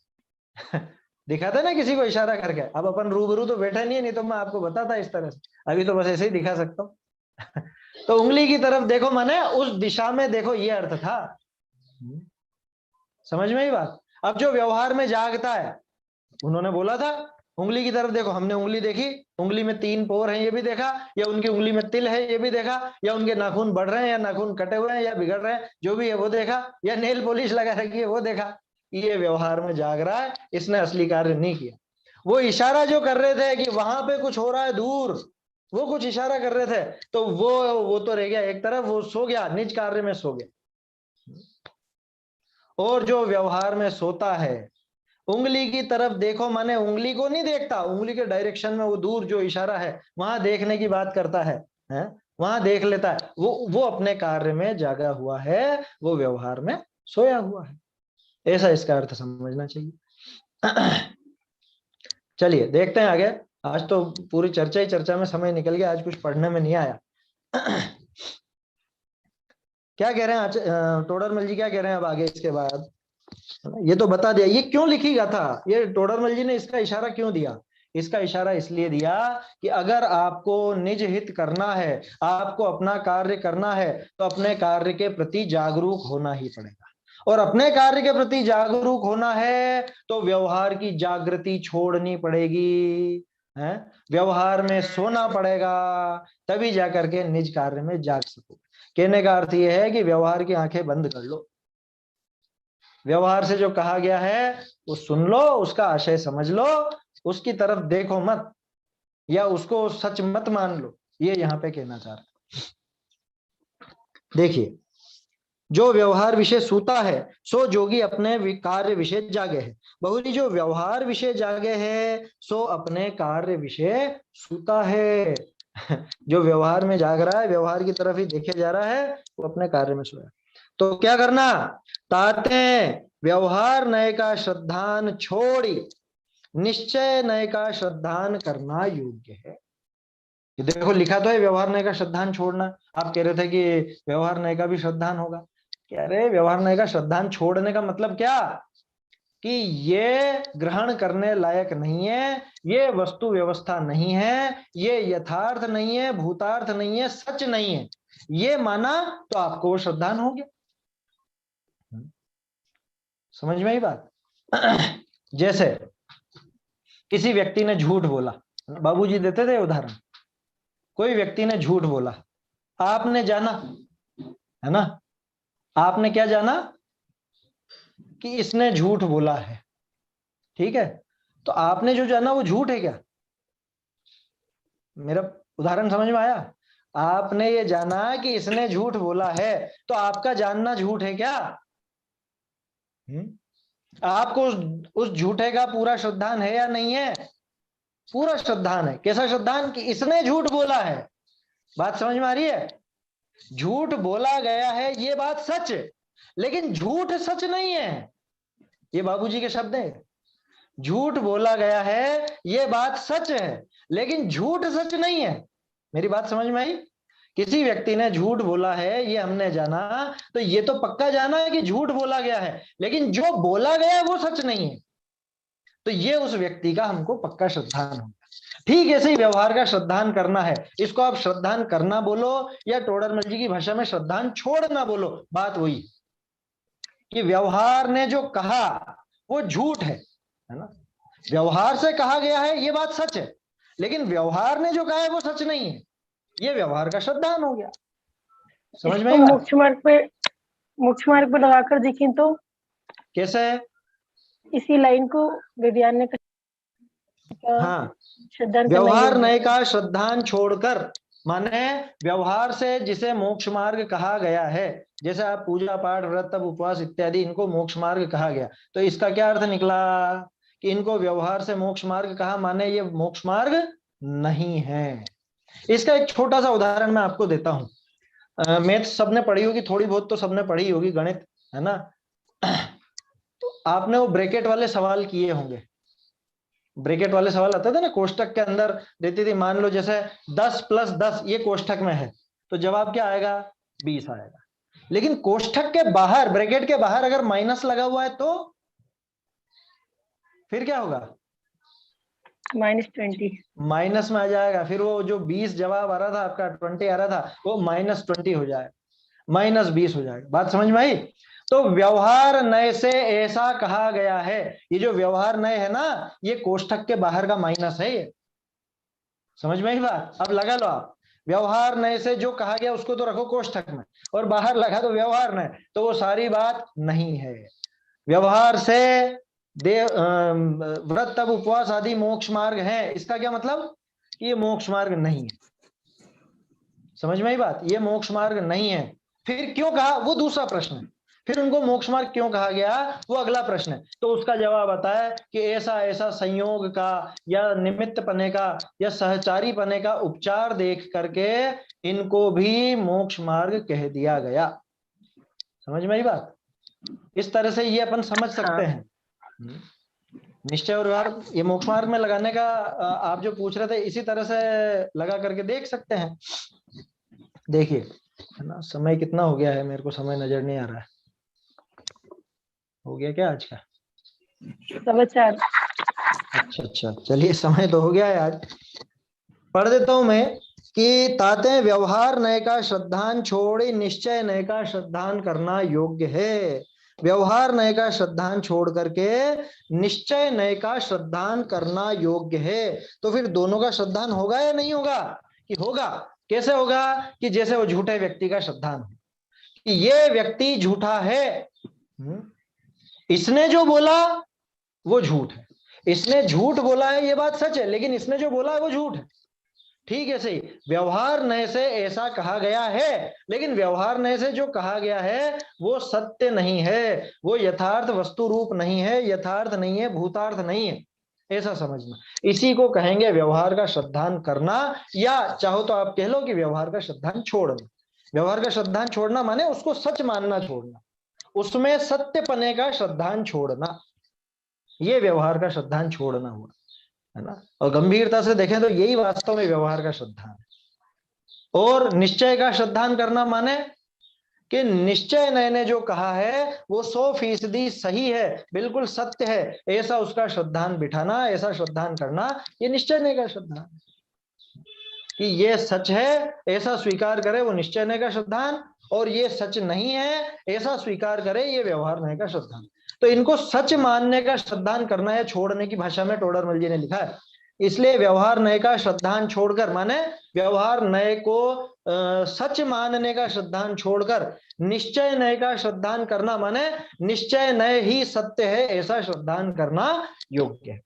दिखाते ना किसी को इशारा करके। अब अपन रूबरू तो बैठे नहीं है, नहीं तो मैं आपको बताता इस तरह से, अभी तो बस ऐसे ही दिखा सकता हूँ। तो उंगली की तरफ देखो माने उस दिशा में देखो, ये अर्थ था। समझ में ही बात। अब जो व्यवहार में जागता है, उन्होंने बोला था उंगली की तरफ देखो, हमने उंगली देखी, उंगली में 3 पोर हैं ये भी देखा, या उनकी उंगली में तिल है ये भी देखा, या उनके नाखून बढ़ रहे हैं या नाखून कटे हुए हैं या बिगड़ रहे हैं, जो भी है वो देखा, या नेल पॉलिश लगा रखी है वो देखा। ये व्यवहार में जाग रहा है, इसने असली कार्य नहीं किया। वो इशारा जो कर रहे थे कि वहां पे कुछ हो रहा है दूर, वो कुछ इशारा कर रहे थे, तो वो तो रह गया एक तरफ, वो सो गया, निज कार्य में सो गया। और जो व्यवहार में सोता है, उंगली की तरफ देखो माने उंगली को नहीं देखता, उंगली के डायरेक्शन में वो दूर जो इशारा है वहां देखने की बात करता है, वहां देख लेता है, वो अपने कार्य में जागा हुआ है, वो व्यवहार में सोया हुआ है। ऐसा इसका अर्थ समझना चाहिए। चलिए देखते हैं आगे। आज तो पूरी चर्चा ही चर्चा में समय निकल गया, आज कुछ पढ़ने में नहीं आया। क्या कह रहे हैं टोडरमल जी, क्या कह रहे हैं अब आगे इसके बाद? ये तो बता दिया ये क्यों लिखी गाथा, ये टोडरमल जी ने इसका इशारा क्यों दिया। इसका इशारा इसलिए दिया कि अगर आपको निज हित करना है, आपको अपना कार्य करना है, तो अपने कार्य के प्रति जागरूक होना ही पड़ेगा। और अपने कार्य के प्रति जागरूक होना है तो व्यवहार की जागृति छोड़नी पड़ेगी, है व्यवहार में सोना पड़ेगा, तभी जाकर के निज कार्य में जाग सको। कहने का अर्थ यह है कि व्यवहार की आंखें बंद कर लो, व्यवहार से जो कहा गया है वो सुन लो, उसका आशय समझ लो, उसकी तरफ देखो मत, या उसको सच मत मान लो, ये यहां पे कहना चाह रहा। देखिए, जो व्यवहार विषय सूता है सो जोगी अपने कार्य विषय जागे है। बहुरी जो व्यवहार विषय जागे है सो अपने कार्य विषय सूता है। जो व्यवहार में जाग रहा है, व्यवहार की तरफ ही देखे जा रहा है, वो अपने कार्य में सोया। तो क्या करना, ताते व्यवहार नय का श्रद्धान छोड़ी निश्चय नय का श्रद्धान करना योग्य है। देखो लिखा तो है व्यवहार नय का श्रद्धान छोड़ना। आप कह रहे थे कि व्यवहार नय का भी श्रद्धान होगा, कह रहे व्यवहार नय का श्रद्धान छोड़ने का मतलब क्या कि ये ग्रहण करने लायक नहीं है, ये वस्तु व्यवस्था नहीं है, ये यथार्थ नहीं है, भूतार्थ नहीं है, सच नहीं है, ये माना तो आपको वो श्रद्धान हो गया। समझ में ही बात। जैसे किसी व्यक्ति ने झूठ बोला, बाबूजी देते थे उदाहरण, कोई व्यक्ति ने झूठ बोला, आपने जाना है ना, आपने क्या जाना कि इसने झूठ बोला है, ठीक है, तो आपने जो जाना वो झूठ है क्या? मेरा उदाहरण समझ में आया? आपने ये जाना कि इसने झूठ बोला है, तो आपका जानना झूठ है क्या? आपको उस झूठे का पूरा श्रद्धान है या नहीं है? पूरा श्रद्धान है। कैसा श्रद्धान कि इसने झूठ बोला है। बात समझ में आ रही है? झूठ बोला गया है ये बात सच है, लेकिन झूठ सच नहीं है। ये बाबूजी के शब्द हैं। झूठ बोला गया है ये बात सच है, लेकिन झूठ सच नहीं है। मेरी बात समझ में आई? किसी व्यक्ति ने झूठ बोला है ये हमने जाना, तो ये तो पक्का जाना है कि झूठ बोला गया है, लेकिन जो बोला गया वो सच नहीं है, तो ये उस व्यक्ति का हमको पक्का श्रद्धान होगा। ठीक ऐसे ही व्यवहार का श्रद्धान करना है, इसको आप श्रद्धान करना बोलो या टोडरमल जी की भाषा में श्रद्धान छोड़ना बोलो, बात वही कि व्यवहार ने जो कहा वो झूठ है ना। व्यवहार से कहा गया है ये बात सच है, लेकिन व्यवहार ने जो कहा है वो सच नहीं है, ये व्यवहार का श्रद्धान हो गया। समझ में? मोक्ष मार्ग पे लगाकर देखें तो कैसे है? इसी लाइन को विज्ञान ने हाँ, श्रद्धान व्यवहार नय का श्रद्धान छोड़कर, माने व्यवहार से जिसे मोक्ष मार्ग कहा गया है, जैसे आप पूजा पाठ व्रत तप उपवास इत्यादि, इनको मोक्ष मार्ग कहा गया, तो इसका क्या अर्थ निकला कि इनको व्यवहार से मोक्ष मार्ग कहा, माने ये मोक्ष मार्ग नहीं है। इसका एक छोटा सा उदाहरण मैं आपको देता हूं। मैथ सबने पढ़ी होगी, थोड़ी बहुत तो सबने पढ़ी होगी, गणित है ना। तो आपने वो ब्रैकेट वाले सवाल किए होंगे। ब्रैकेट वाले सवाल आते थे ना, कोष्टक के अंदर देती थी, मान लो जैसे 10 + 10 ये कोष्टक में है, तो जवाब क्या आएगा? 20 आएगा। लेकिन कोष्टक के बाहर, ब्रैकेट के बाहर अगर माइनस लगा हुआ है तो फिर क्या होगा? -20। माइनस में आ जाएगा, फिर वो जो 20 जवाब आ रहा था आपका, 20 आ रहा था, वो -20 हो जाएगा, -20 हो जाएगा। बात समझ में आई? तो व्यवहार नय से ऐसा कहा गया है, ये जो व्यवहार नय है ना, ये कोष्ठक के बाहर का माइनस है ये। समझ में आई बात? अब लगा लो आप, व्यवहार नय से जो कहा गया उसको तो रखो कोष्ठक में, और बाहर लगा दो व्यवहार नय, तो वो सारी बात नहीं है। व्यवहार से देव व्रत तप उपवास आदि मोक्ष मार्ग है, इसका क्या मतलब? ये मोक्ष मार्ग नहीं है। समझ में आई बात? ये मोक्ष मार्ग नहीं है। फिर क्यों कहा, वो दूसरा प्रश्न है। फिर उनको मोक्ष मार्ग क्यों कहा गया, वो अगला प्रश्न है। तो उसका जवाब आता है कि ऐसा ऐसा संयोग का या निमित्त पने का या सहचारी पने का उपचार देख करके इनको भी मोक्ष मार्ग कह दिया गया। समझ में आई बात? इस तरह से ये अपन समझ सकते हैं। निश्चय और व्यवहार ये मोक्ष मार्ग में लगाने का आप जो पूछ रहे थे, इसी तरह से लगा करके देख सकते हैं। देखिए है ना, समय कितना हो गया है, मेरे को समय नजर नहीं आ रहा है। हो गया क्या आज का? 4:15। अच्छा, चलिए समय तो हो गया है आज। पढ़ देता हूं मैं कि ताते व्यवहार नय का श्रद्धान छोड़ी निश्चय नय का श्रद्धान करना योग्य है। व्यवहार नय का श्रद्धान छोड़ करके निश्चय नय का श्रद्धान करना योग्य है। तो फिर दोनों का श्रद्धान होगा या नहीं होगा? कि होगा। कैसे होगा? कि जैसे वो झूठे व्यक्ति का श्रद्धान, कि ये व्यक्ति झूठा है, इसने जो बोला वो झूठ है, इसने झूठ बोला है, ये बात सच है, लेकिन इसने जो बोला है वो झूठ है। ठीक है, सही। व्यवहार नय से ऐसा कहा गया है, लेकिन व्यवहार नय से जो कहा गया है वो सत्य नहीं है, वो यथार्थ वस्तु रूप नहीं है, यथार्थ नहीं है, भूतार्थ नहीं है, ऐसा समझना। इसी को कहेंगे व्यवहार का श्रद्धान करना, या चाहो तो आप कह लो कि व्यवहार का श्रद्धान छोड़ना। व्यवहार का श्रद्धान छोड़ना माने उसको सच मानना छोड़ना, उसमें सत्य पने का श्रद्धान छोड़ना, ये व्यवहार का श्रद्धान छोड़ना हुआ, है ना। और गंभीरता से देखें तो यही वास्तव में व्यवहार का श्रद्धान है। और निश्चय का श्रद्धान करना माने कि निश्चय नय ने जो कहा है वो 100% सही है, बिल्कुल सत्य है, ऐसा उसका श्रद्धान बिठाना, ऐसा श्रद्धान करना, ये निश्चय नय का श्रद्धान है। कि ये सच है ऐसा स्वीकार करे वो निश्चय नय का श्रद्धान, और ये सच नहीं है ऐसा स्वीकार करे ये व्यवहार नय का श्रद्धान। तो इनको सच मानने का श्रद्धान करना है, छोड़ने की भाषा में टोडरमल जी ने लिखा है। इसलिए व्यवहार नय का श्रद्धान छोड़कर, माने व्यवहार नय को सच मानने का श्रद्धान छोड़कर निश्चय नय का श्रद्धान करना, माने निश्चय नय ही सत्य है ऐसा श्रद्धान करना योग्य है।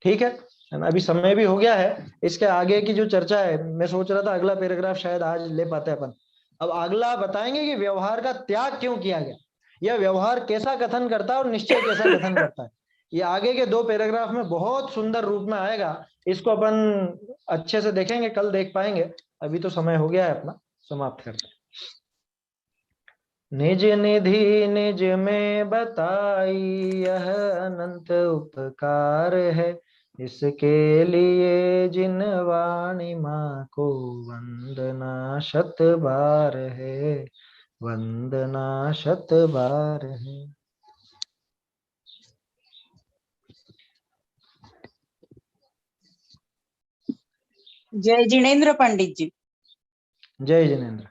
ठीक है ना। अभी समय भी हो गया है, इसके आगे की जो चर्चा है, मैं सोच रहा था अगला पैराग्राफ शायद आज ले पाते अपन। अब अगला बताएंगे कि व्यवहार का त्याग क्यों किया गया, यह व्यवहार कैसा कथन करता है और निश्चय कैसा कथन करता है। ये आगे के 2 पैराग्राफ में बहुत सुंदर रूप में आएगा, इसको अपन अच्छे से देखेंगे, कल देख पाएंगे। अभी तो समय हो गया है अपना, समाप्त करते हैं। निज निधि निज में बताई यह अनंत उपकार है, इसके लिए जिन वाणी माँ को वंदना शत बार है, वंदना शत बार है। जय जिनेन्द्र पंडित जी। जय जिनेन्द्र।